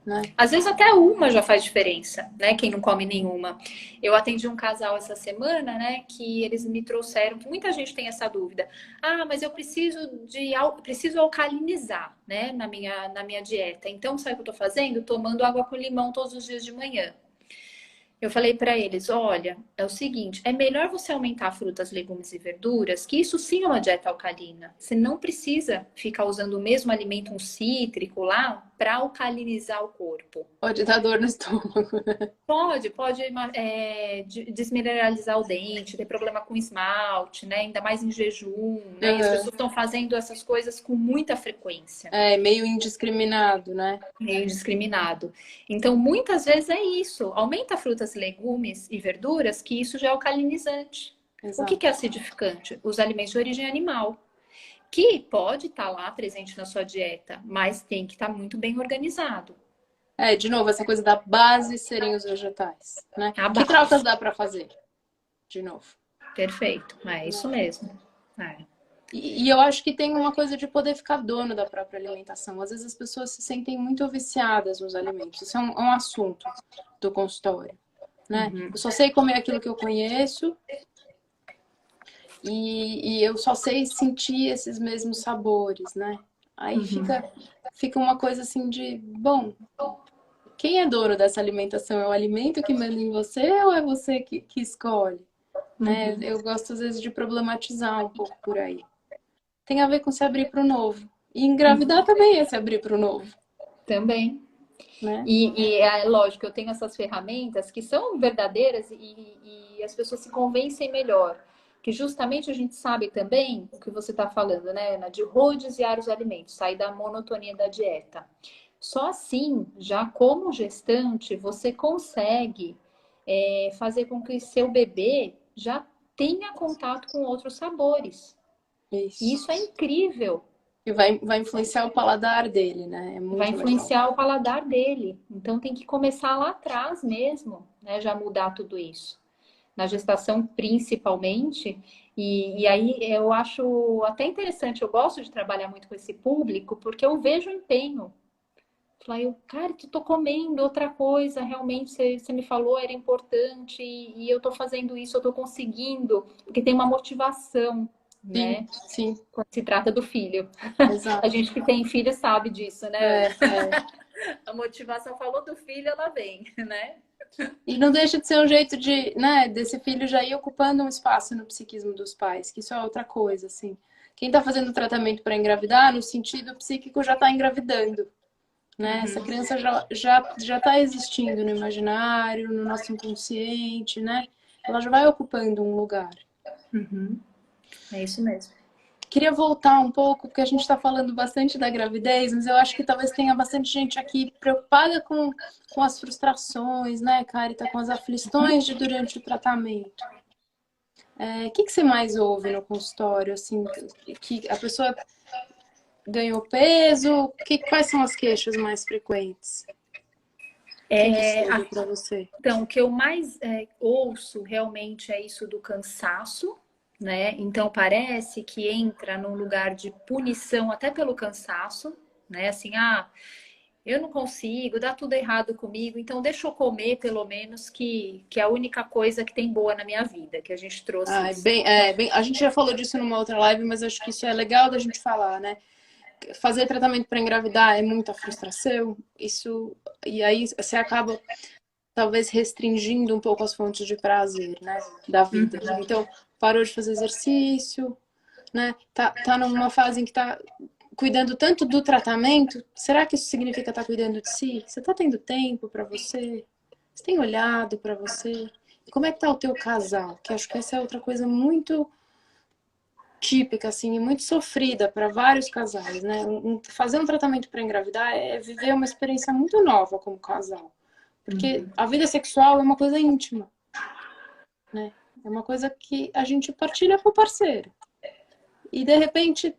né? Às vezes até uma já faz diferença, né? Quem não come nenhuma. Eu atendi um casal essa semana, né? Que eles me trouxeram, que muita gente tem essa dúvida. Ah, mas eu preciso alcalinizar, né? Na minha dieta. Então, sabe o que eu tô fazendo? Tomando água com limão todos os dias de manhã. Eu falei para eles, olha, é o seguinte, é melhor você aumentar frutas, legumes e verduras, que isso sim é uma dieta alcalina. Você não precisa ficar usando o mesmo alimento, um cítrico lá, para alcalinizar o corpo. Pode dar dor no estômago. Pode desmineralizar o dente, ter problema com esmalte, né? Ainda mais em jejum, né? E as Uhum. pessoas estão fazendo essas coisas com muita frequência. É meio indiscriminado, né? Meio indiscriminado. Então, muitas vezes é isso. Aumenta frutas, legumes e verduras, que isso já é alcalinizante. O que é Exato. acidificante? Os alimentos de origem animal, que pode estar lá presente na sua dieta, mas tem que estar muito bem organizado. É, de novo, essa coisa da base serem os vegetais, né? A Que trocas base. dá para fazer? De novo. Perfeito. É isso Né? mesmo. É. E eu acho que tem uma coisa de poder ficar dono da própria alimentação. Às vezes as pessoas se sentem muito viciadas nos alimentos. Isso é um assunto do consultório, né? Uhum. Eu só sei comer aquilo que eu conheço e eu só sei sentir esses mesmos sabores, né? Aí Uhum. fica uma coisa assim de, bom, quem é dono dessa alimentação? É o alimento que manda em você ou é você que escolhe? Né? Uhum. Eu gosto às vezes de problematizar um pouco por aí. Tem a ver com se abrir para o novo. E engravidar também é se abrir para o novo, Também. né? E é lógico, eu tenho essas ferramentas que são verdadeiras e as pessoas se convencem melhor. Que justamente a gente sabe também o que você está falando, né, Ana, de rodiziar os alimentos, sair da monotonia da dieta. Só assim, já como gestante, você consegue fazer com que seu bebê já tenha contato com outros sabores. E Isso. isso é incrível. E vai influenciar o paladar dele, né? É Vai muito legal. influenciar o paladar dele. Então tem que começar lá atrás mesmo, né? Já mudar tudo isso. Na gestação, principalmente. E aí eu acho até interessante, eu gosto de trabalhar muito com esse público, porque eu vejo o empenho. Falei, cara, tu tô comendo outra coisa, realmente você me falou, era importante, e eu tô fazendo isso, eu tô conseguindo, porque tem uma motivação, Sim, né? sim, Quando se trata do filho. A exato. gente que tem filho sabe disso, né, É, Ana? é. A motivação falou do filho, ela vem, né? E não deixa de ser um jeito de, né, desse filho já ir ocupando um espaço no psiquismo dos pais, que isso é outra coisa, assim. Quem tá fazendo tratamento para engravidar, no sentido psíquico, já tá engravidando, né? Essa Uhum. criança já tá existindo no imaginário, no nosso inconsciente, né? Ela já vai ocupando um lugar. Uhum. É isso mesmo. queria voltar um pouco, porque a gente está falando bastante da gravidez, mas eu acho que talvez tenha bastante gente aqui preocupada com as frustrações, né, Carita, com as aflições durante o tratamento. O que você mais ouve no consultório, assim, que a pessoa ganhou peso? Quais são as queixas mais frequentes? Para você? Então, o que eu mais ouço realmente é isso do cansaço, né? Então, parece que entra num lugar de punição até pelo cansaço, né? Assim, eu não consigo, dá tudo errado comigo, então deixa eu comer, pelo menos, que é a única coisa que tem boa na minha vida, que a gente trouxe isso. A gente já falou disso numa outra live, mas acho que isso é legal da gente falar, né? Fazer tratamento para engravidar é muita frustração, e aí você acaba talvez restringindo um pouco as fontes de prazer, né, da vida. Então, parou de fazer exercício, né? Tá numa fase em que tá cuidando tanto do tratamento. Será que isso significa estar cuidando de si? Você tá tendo tempo para você? Você tem olhado para você? E como é que tá o teu casal? Que acho que essa é outra coisa muito típica, assim, e muito sofrida para vários casais, né? Fazer um tratamento para engravidar é viver uma experiência muito nova como casal. Porque a vida sexual é uma coisa íntima, né? É uma coisa que a gente partilha com o parceiro. E, de repente,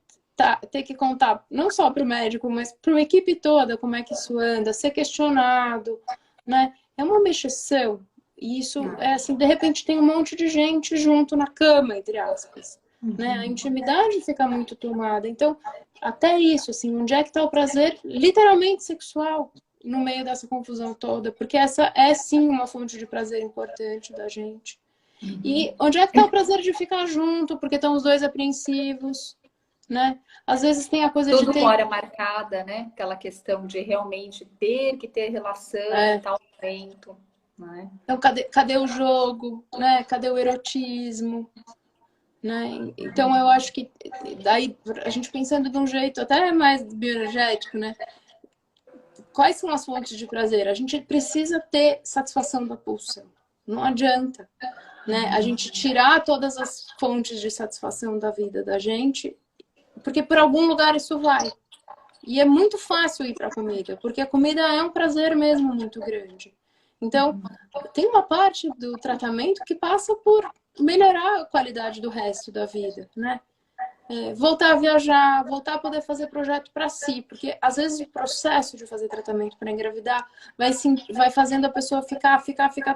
ter que contar não só para o médico, mas para uma equipe toda como é que isso anda, ser questionado, né? É uma mexeção. E isso é assim, de repente tem um monte de gente junto na cama, entre aspas. Né? A intimidade fica muito tomada. Então, até isso, assim, onde é que está o prazer literalmente sexual no meio dessa confusão toda? Porque essa é, sim, uma fonte de prazer importante da gente. E onde é que está o prazer de ficar junto? Porque estão os dois apreensivos, né? Às vezes tem a coisa tudo de ter... com hora marcada, né? Aquela questão de realmente ter que ter relação em tal momento, né? Então, cadê o jogo, né? Cadê o erotismo? Né? Então eu acho que daí a gente pensando de um jeito até mais bioenergético, né? Quais são as fontes de prazer? A gente precisa ter satisfação da pulsão. Não adianta, né? A gente tirar todas as fontes de satisfação da vida da gente, porque por algum lugar isso vai. E é muito fácil ir para a comida, porque a comida é um prazer mesmo muito grande. Então, tem uma parte do tratamento que passa por melhorar a qualidade do resto da vida, né? Voltar a viajar, voltar a poder fazer projeto para si, porque às vezes o processo de fazer tratamento para engravidar vai fazendo a pessoa ficar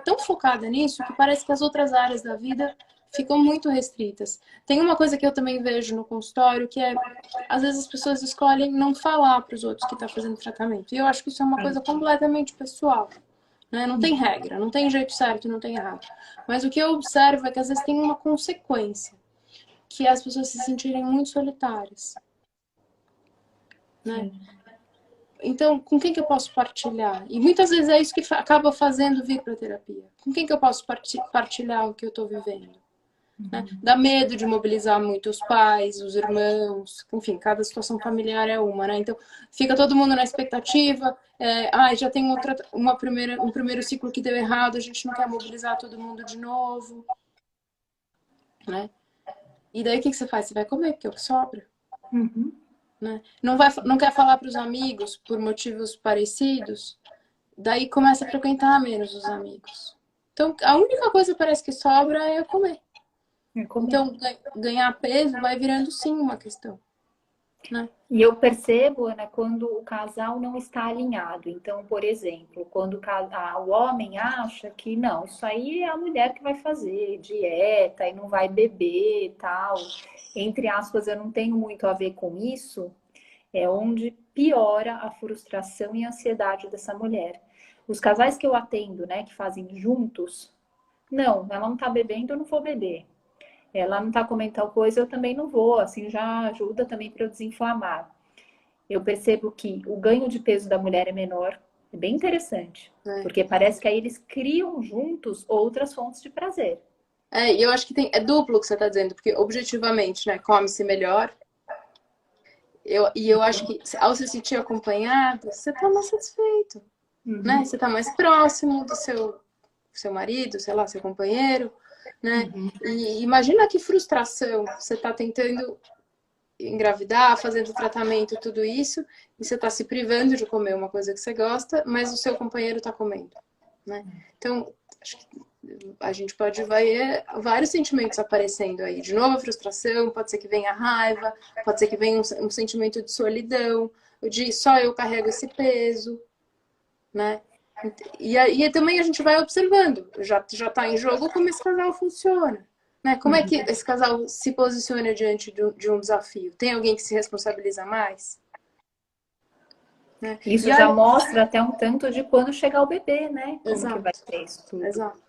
tão focada nisso que parece que as outras áreas da vida ficam muito restritas. Tem uma coisa que eu também vejo no consultório, que é, às vezes as pessoas escolhem não falar para os outros que estão fazendo tratamento. E eu acho que isso é uma coisa completamente pessoal. Né? Não tem regra, não tem jeito certo, não tem errado. Mas o que eu observo é que às vezes tem uma consequência, que é as pessoas se sentirem muito solitárias. Né? Então, com quem que eu posso partilhar? E muitas vezes é isso que acaba fazendo vir para a terapia. Com quem que eu posso partilhar o que eu estou vivendo? Né? Dá medo de mobilizar muito os pais, os irmãos, enfim, cada situação familiar é uma, né? Então, fica todo mundo na expectativa, já tem um primeiro ciclo que deu errado, a gente não quer mobilizar todo mundo de novo, né? E daí o que você faz? Você vai comer, porque é o que sobra. Né? Não quer falar para os amigos por motivos parecidos, daí começa a frequentar menos os amigos. Então, a única coisa que parece que sobra é comer. Então, ganhar peso vai virando sim uma questão. Né? E eu percebo, Ana, quando o casal não está alinhado. Então, por exemplo, quando o homem acha que não, isso aí é a mulher que vai fazer dieta e não vai beber e tal. Entre aspas, eu não tenho muito a ver com isso. É onde piora a frustração e a ansiedade dessa mulher. Os casais que eu atendo, né, que fazem juntos, não, ela não está bebendo, eu não vou beber. Ela não está comendo tal coisa, eu também não vou. Assim, já ajuda também para eu desinflamar. Eu percebo que o ganho de peso da mulher é menor. É bem interessante. Porque parece que aí eles criam juntos outras fontes de prazer. E eu acho que é duplo o que você está dizendo. Porque, objetivamente, né, come-se melhor. Eu acho que, ao se sentir acompanhado, você está mais satisfeito. Né? Você está mais próximo do seu marido, sei lá, seu companheiro. Né? E imagina que frustração você está tentando engravidar, fazendo tratamento, tudo isso, e você está se privando de comer uma coisa que você gosta, mas o seu companheiro está comendo, né? Então, acho que a gente pode ver vários sentimentos aparecendo aí. De novo, a frustração, pode ser que venha a raiva, pode ser que venha um sentimento de solidão, de só eu carrego esse peso, né? E aí também a gente vai observando, já está em jogo como esse casal funciona. Né? Como é que esse casal se posiciona diante de um desafio? Tem alguém que se responsabiliza mais? Né? Isso já mostra até um tanto de quando chegar o bebê, né? Como Exato. que vai ser isso tudo. Exato.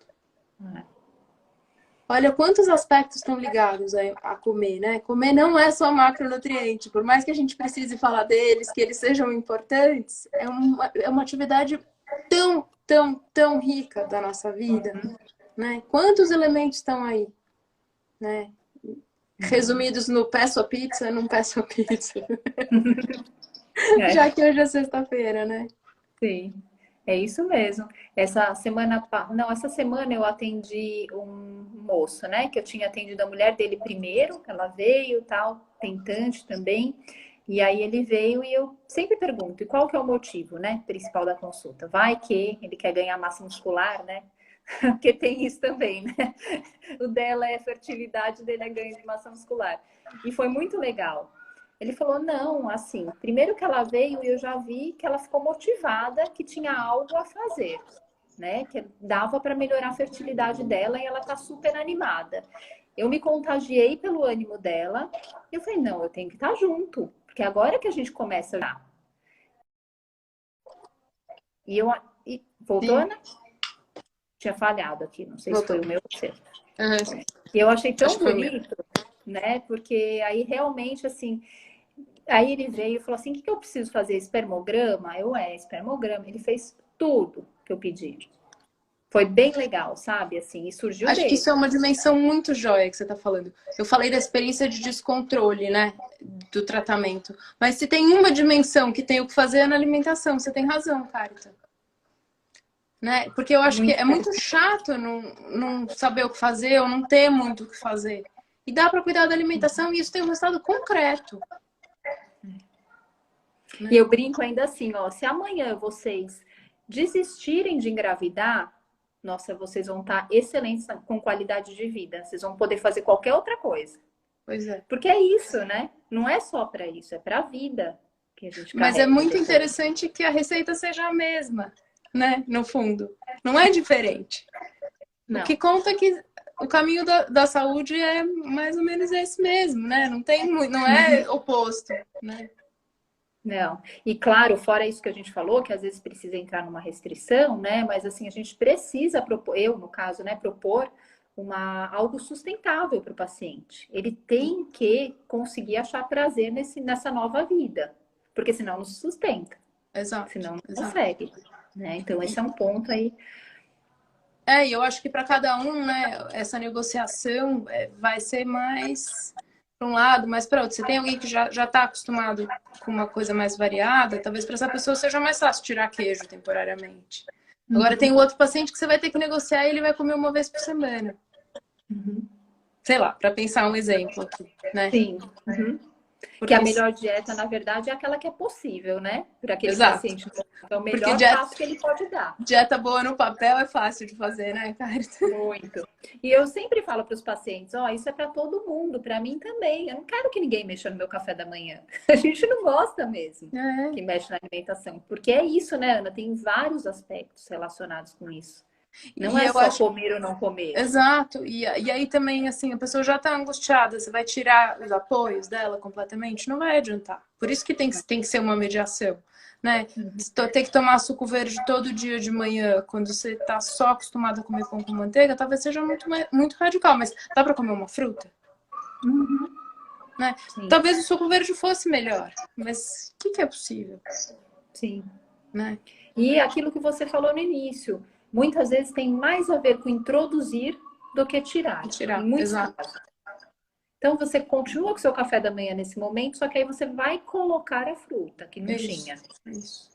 Olha quantos aspectos estão ligados a comer, né? Comer não é só macronutriente. Por mais que a gente precise falar deles, que eles sejam importantes, é uma atividade tão rica da nossa vida, né? Quantos elementos estão aí, né? Resumidos no peço a pizza, não peço a pizza. Já que hoje é sexta-feira, né? Sim, é isso mesmo. Essa semana eu atendi um moço, né? Que eu tinha atendido a mulher dele primeiro, ela veio, tal, tentante também. E aí ele veio e eu sempre pergunto, e qual que é o motivo, né, principal da consulta? Vai que ele quer ganhar massa muscular, né? Porque tem isso também, né? O dela é fertilidade, o dele é ganho de massa muscular. E foi muito legal. Ele falou, não, assim, primeiro que ela veio, eu já vi que ela ficou motivada, que tinha algo a fazer, né? Que dava para melhorar a fertilidade dela e ela tá super animada. Eu me contagiei pelo ânimo dela. E eu falei, não, eu tenho que estar junto, porque agora que a gente começa já. E voltou, Ana? Tinha falhado aqui, não sei se foi o meu ou seu. E eu achei tão bonito, né? Porque aí realmente, assim, aí ele veio e falou assim, o que eu preciso fazer? Espermograma? Espermograma. Ele fez tudo que eu pedi. Foi bem legal, sabe? Assim, e surgiu Acho que isso é uma dimensão muito joia que você está falando. Eu falei da experiência de descontrole, né? Do tratamento. Mas se tem uma dimensão que tem o que fazer é na alimentação. Você tem razão, Carita. Né? Porque eu acho que é muito chato não saber o que fazer ou não ter muito o que fazer. E dá para cuidar da alimentação e isso tem um resultado concreto. E eu brinco ainda assim, ó, se amanhã vocês desistirem de engravidar, nossa, vocês vão estar excelentes com qualidade de vida. Vocês vão poder fazer qualquer outra coisa. Pois é. Porque é isso, né? Não é só para isso, é para a vida que a gente Mas é muito interessante que a receita seja a mesma, né? No fundo. Não é diferente. Não. O que conta é que o caminho da saúde é mais ou menos esse mesmo, né? Não é oposto, né? Não. E claro, fora isso que a gente falou, que às vezes precisa entrar numa restrição, né? Mas assim, a gente precisa propor, eu no caso, né, propor algo sustentável para o paciente. Ele tem que conseguir achar prazer nessa nova vida, porque senão não se sustenta. Exato. Senão não consegue. Né? Então, esse é um ponto aí. E eu acho que para cada um, né, essa negociação vai ser mais para um lado, mais para outro. Você tem alguém que já está acostumado com uma coisa mais variada, talvez para essa pessoa seja mais fácil tirar queijo temporariamente. Agora tem o outro paciente que você vai ter que negociar e ele vai comer uma vez por semana. Sei lá, para pensar um exemplo aqui, né? Sim. Porque a melhor dieta, na verdade, é aquela que é possível, né? Para aquele paciente. Então, o melhor passo que ele pode dar. Dieta boa no papel é fácil de fazer, né, Carita? Muito. E eu sempre falo para os pacientes, isso é para todo mundo, para mim também. Eu não quero que ninguém mexa no meu café da manhã. A gente não gosta mesmo que mexe na alimentação. Porque é isso, né, Ana? Tem vários aspectos relacionados com isso. Não é só comer ou não comer. Exato. E aí também, assim, a pessoa já tá angustiada. Você vai tirar os apoios dela completamente? Não vai adiantar. Por isso que tem que ser uma mediação, né? Ter que tomar suco verde todo dia de manhã, quando você tá só acostumado a comer pão com manteiga, talvez seja muito radical. Mas dá para comer uma fruta? Né? Talvez o suco verde fosse melhor. Mas o que é possível? Sim. Né? E aquilo que você falou no início, muitas vezes tem mais a ver com introduzir do que tirar. Exato. Então, você continua com o seu café da manhã nesse momento, só que aí você vai colocar a fruta, que não tinha. Isso.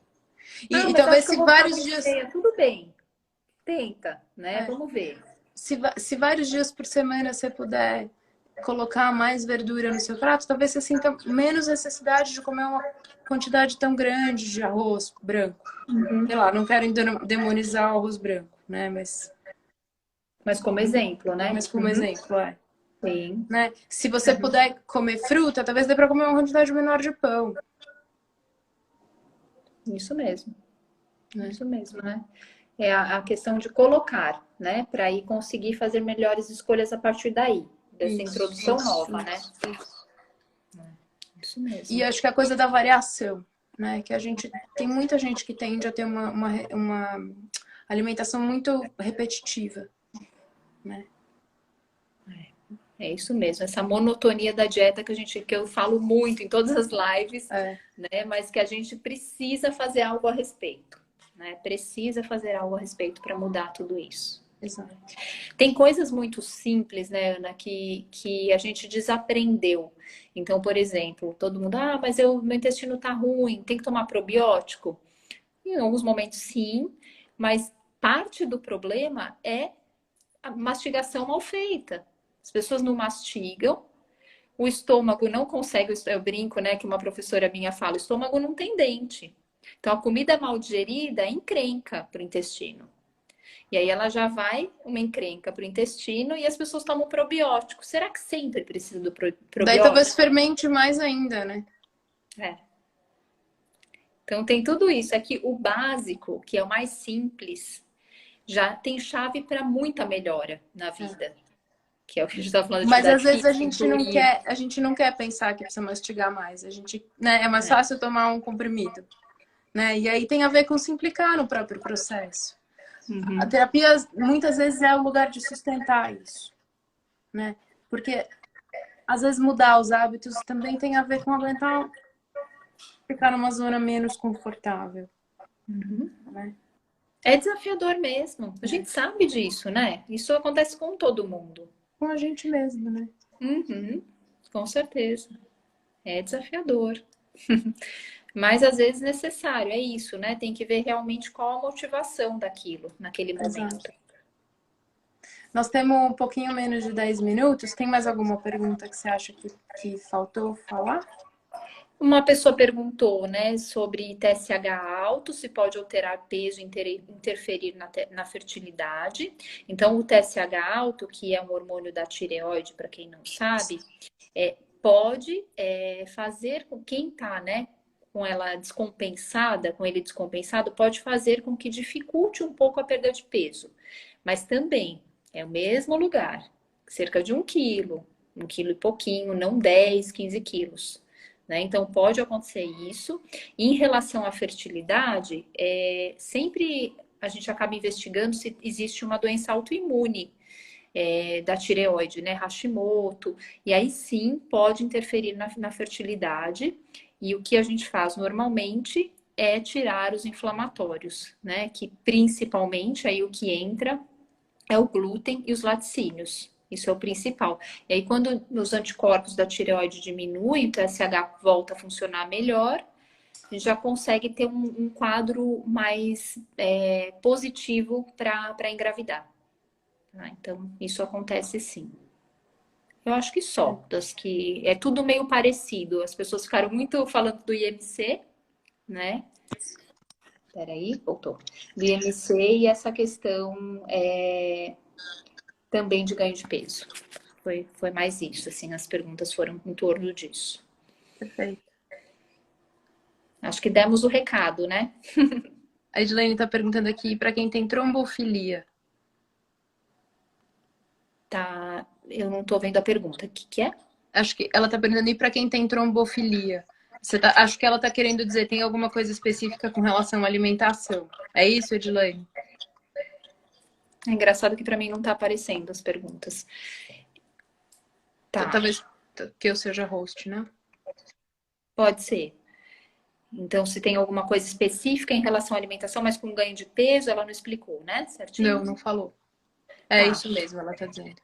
E talvez se vários dias... Tudo bem, tenta, né? Vamos ver. Se vários dias por semana você puder colocar mais verdura no seu prato, talvez você sinta menos necessidade de comer uma quantidade tão grande de arroz branco. Sei lá, não quero demonizar o arroz branco, né? Mas como exemplo, né? Mas como exemplo, é. Sim. Né? Se você puder comer fruta, talvez dê para comer uma quantidade menor de pão. Isso mesmo. Isso mesmo, né? É a questão de colocar, né? Para aí conseguir fazer melhores escolhas a partir daí, dessa introdução nova, né? Isso mesmo. E acho que a coisa da variação, né? Que tem muita gente que tende a ter uma alimentação muito repetitiva, né? É isso mesmo, essa monotonia da dieta que eu falo muito em todas as lives, né? Mas que a gente precisa fazer algo a respeito, né? Precisa fazer algo a respeito para mudar tudo isso. Exato. Tem coisas muito simples, né, Ana, que a gente desaprendeu. Então, por exemplo, todo mundo, mas meu intestino tá ruim, tem que tomar probiótico? Em alguns momentos, sim, mas parte do problema é a mastigação mal feita. As pessoas não mastigam, o estômago não consegue, eu brinco, né, que uma professora minha fala, o estômago não tem dente. Então, a comida mal digerida é encrenca para o intestino. E aí ela já vai uma encrenca para o intestino e as pessoas tomam probiótico. Será que sempre precisa do probiótico? Daí talvez fermente mais ainda, né? Então tem tudo isso. Aqui o básico, que é o mais simples, já tem chave para muita melhora na vida. Que é o que a gente está falando de Mas às vezes física, a gente não quer pensar que precisa mastigar mais. A gente, né, é mais fácil tomar um comprimido, né? E aí tem a ver com simplificar no próprio processo. A terapia muitas vezes é o lugar de sustentar isso, né? Porque às vezes mudar os hábitos também tem a ver com aguentar ficar numa zona menos confortável. Né? É desafiador mesmo. A gente sabe disso, né? Isso acontece com todo mundo. Com a gente mesmo, né? Com certeza. É desafiador. Mas às vezes necessário, é isso, né? Tem que ver realmente qual a motivação daquilo naquele momento. Exato. Nós temos um pouquinho menos de 10 minutos. Tem mais alguma pergunta que você acha que faltou falar? Uma pessoa perguntou, né, sobre TSH alto, se pode alterar peso e interferir na fertilidade. Então, o TSH alto, que é um hormônio da tireoide, para quem não sabe, pode fazer com quem está, né, com ela descompensada, com ele descompensado, pode fazer com que dificulte um pouco a perda de peso. Mas também é o mesmo lugar, cerca de 1 quilo, 1 quilo e pouquinho, não 10, 15 quilos. Né? Então, pode acontecer isso. E em relação à fertilidade, sempre a gente acaba investigando se existe uma doença autoimune da tireoide, né? Hashimoto. E aí sim pode interferir na fertilidade. E o que a gente faz normalmente é tirar os inflamatórios, né? Que principalmente aí o que entra é o glúten e os laticínios. Isso é o principal. E aí, quando os anticorpos da tireoide diminuem, o TSH volta a funcionar melhor, a gente já consegue ter um quadro mais positivo para engravidar. Então, isso acontece sim. Eu acho que só, das que é tudo meio parecido. As pessoas ficaram muito falando do IMC, né? Peraí, voltou. Do IMC e essa questão também de ganho de peso. Foi mais isso, assim, as perguntas foram em torno disso. Perfeito. Acho que demos o recado, né? A Edilene está perguntando aqui, para quem tem trombofilia. Tá, eu não tô vendo a pergunta. O que é? Acho que ela está perguntando aí para quem tem trombofilia. Acho que ela está querendo dizer, tem alguma coisa específica com relação à alimentação. É isso, Edilene? É engraçado que para mim não tá aparecendo as perguntas. Tá. Talvez que eu seja host, né? Pode ser. Então, se tem alguma coisa específica em relação à alimentação, mas com ganho de peso, ela não explicou, né? Certinho? Não falou. É isso mesmo, ela tá dizendo.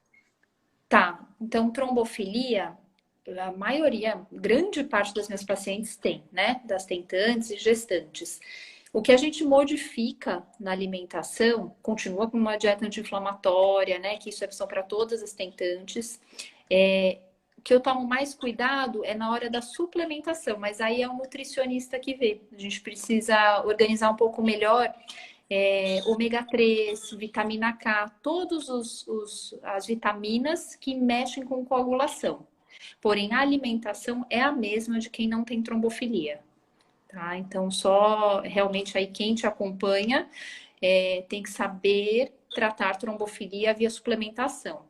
Tá. Então, trombofilia, a maioria, grande parte das minhas pacientes tem, né? Das tentantes e gestantes. O que a gente modifica na alimentação, continua com uma dieta anti-inflamatória, né? Que isso é opção para todas as tentantes. O que eu tomo mais cuidado é na hora da suplementação, mas aí é o nutricionista que vê. A gente precisa organizar um pouco melhor ômega 3, vitamina K, todas as vitaminas que mexem com coagulação. Porém, a alimentação é a mesma de quem não tem trombofilia, tá? Então, só realmente aí quem te acompanha tem que saber tratar trombofilia via suplementação,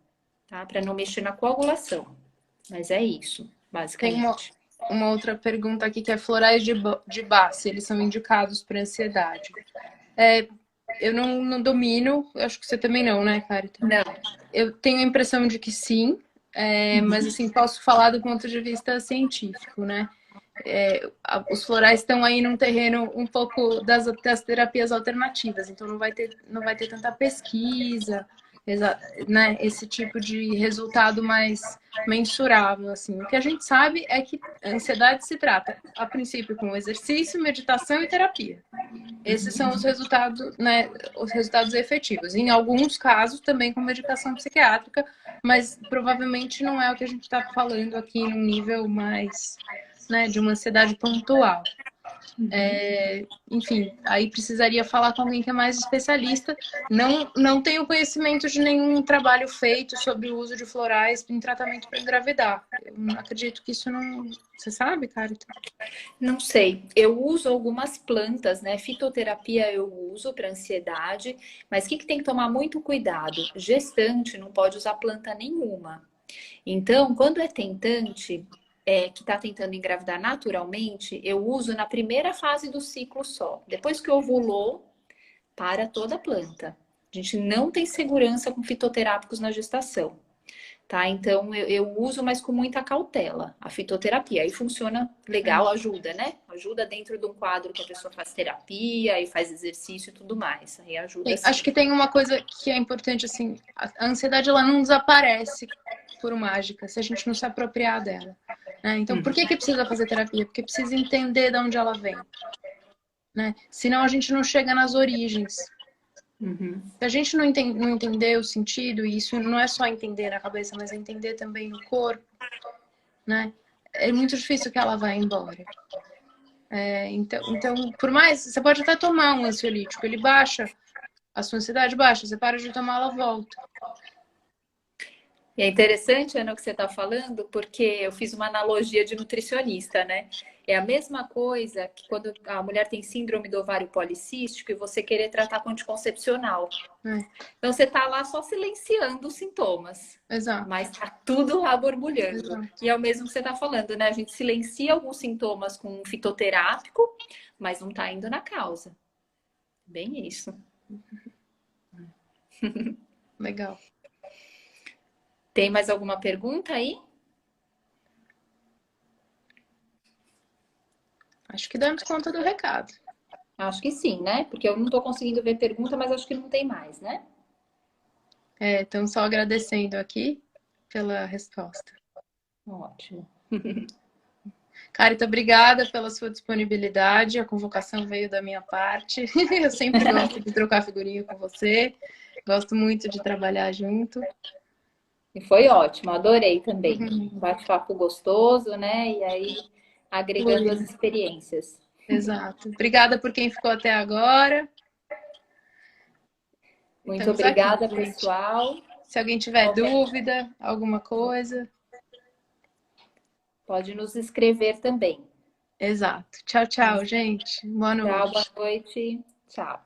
tá? Para não mexer na coagulação. Mas é isso, Tem basicamente. uma outra pergunta aqui que é florais de Bach, se eles são indicados para ansiedade. Eu não domino, acho que você também não, né, Carita? Não. Eu tenho a impressão de que sim, mas assim, posso falar do ponto de vista científico, né? Os florais estão aí num terreno um pouco das terapias alternativas, então não vai ter tanta pesquisa, né? Esse tipo de resultado mais mensurável, assim. O que a gente sabe é que a ansiedade se trata, a princípio, com exercício, meditação e terapia. Esses são os resultados, né, os resultados efetivos. Em alguns casos, também com medicação psiquiátrica, mas provavelmente não é o que a gente está falando aqui num nível mais, né, de uma ansiedade pontual. Enfim, aí precisaria falar com alguém que é mais especialista. Não tenho conhecimento de nenhum trabalho feito sobre o uso de florais em tratamento para engravidar. Eu acredito que isso não... Você sabe, Carita? Não sei. Eu uso algumas plantas, né? Fitoterapia eu uso para ansiedade, mas o que tem que tomar muito cuidado? Gestante não pode usar planta nenhuma. Então, quando é tentante, que está tentando engravidar naturalmente, eu uso na primeira fase do ciclo só. Depois que ovulou, para toda a planta. A gente não tem segurança com fitoterápicos na gestação. Tá? Então, eu uso, mas com muita cautela, a fitoterapia. Aí funciona legal, ajuda, né? Ajuda dentro de um quadro que a pessoa faz terapia e faz exercício e tudo mais. Aí ajuda sim. Acho que tem uma coisa que é importante, assim, a ansiedade ela não desaparece por mágica se a gente não se apropriar dela. Né? Então, por que precisa fazer terapia? Porque precisa entender de onde ela vem. Né? Senão a gente não chega nas origens. Se a gente não entender o sentido, e isso não é só entender na cabeça, mas é entender também no corpo, né? É muito difícil que ela vá embora. Então, por mais... Você pode até tomar um ansiolítico, ele baixa, a sua ansiedade baixa, você para de tomar, ela volta. E é interessante, Ana, o que você está falando, porque eu fiz uma analogia de nutricionista, né? É a mesma coisa que quando a mulher tem síndrome do ovário policístico e você querer tratar com anticoncepcional. Então, você está lá só silenciando os sintomas. Exato. Mas está tudo lá borbulhando. Exato. E é o mesmo que você está falando, né? A gente silencia alguns sintomas com um fitoterápico, mas não está indo na causa. Bem isso. Legal. Tem mais alguma pergunta aí? Acho que demos conta do recado. Acho que sim, né? Porque eu não estou conseguindo ver pergunta, mas acho que não tem mais, né? Então, só agradecendo aqui pela resposta. Ótimo. Carita, obrigada pela sua disponibilidade. A convocação veio da minha parte. Eu sempre gosto de trocar figurinha com você. Gosto muito de trabalhar junto. E foi ótimo, adorei também. Um bate-papo gostoso, né? E aí, agregando as experiências. Exato. Obrigada por quem ficou até agora. Muito obrigada, pessoal. Se alguém tiver dúvida, alguma coisa, pode nos escrever também. Exato. Tchau, tchau, gente. Boa noite. Tchau, boa noite. Tchau.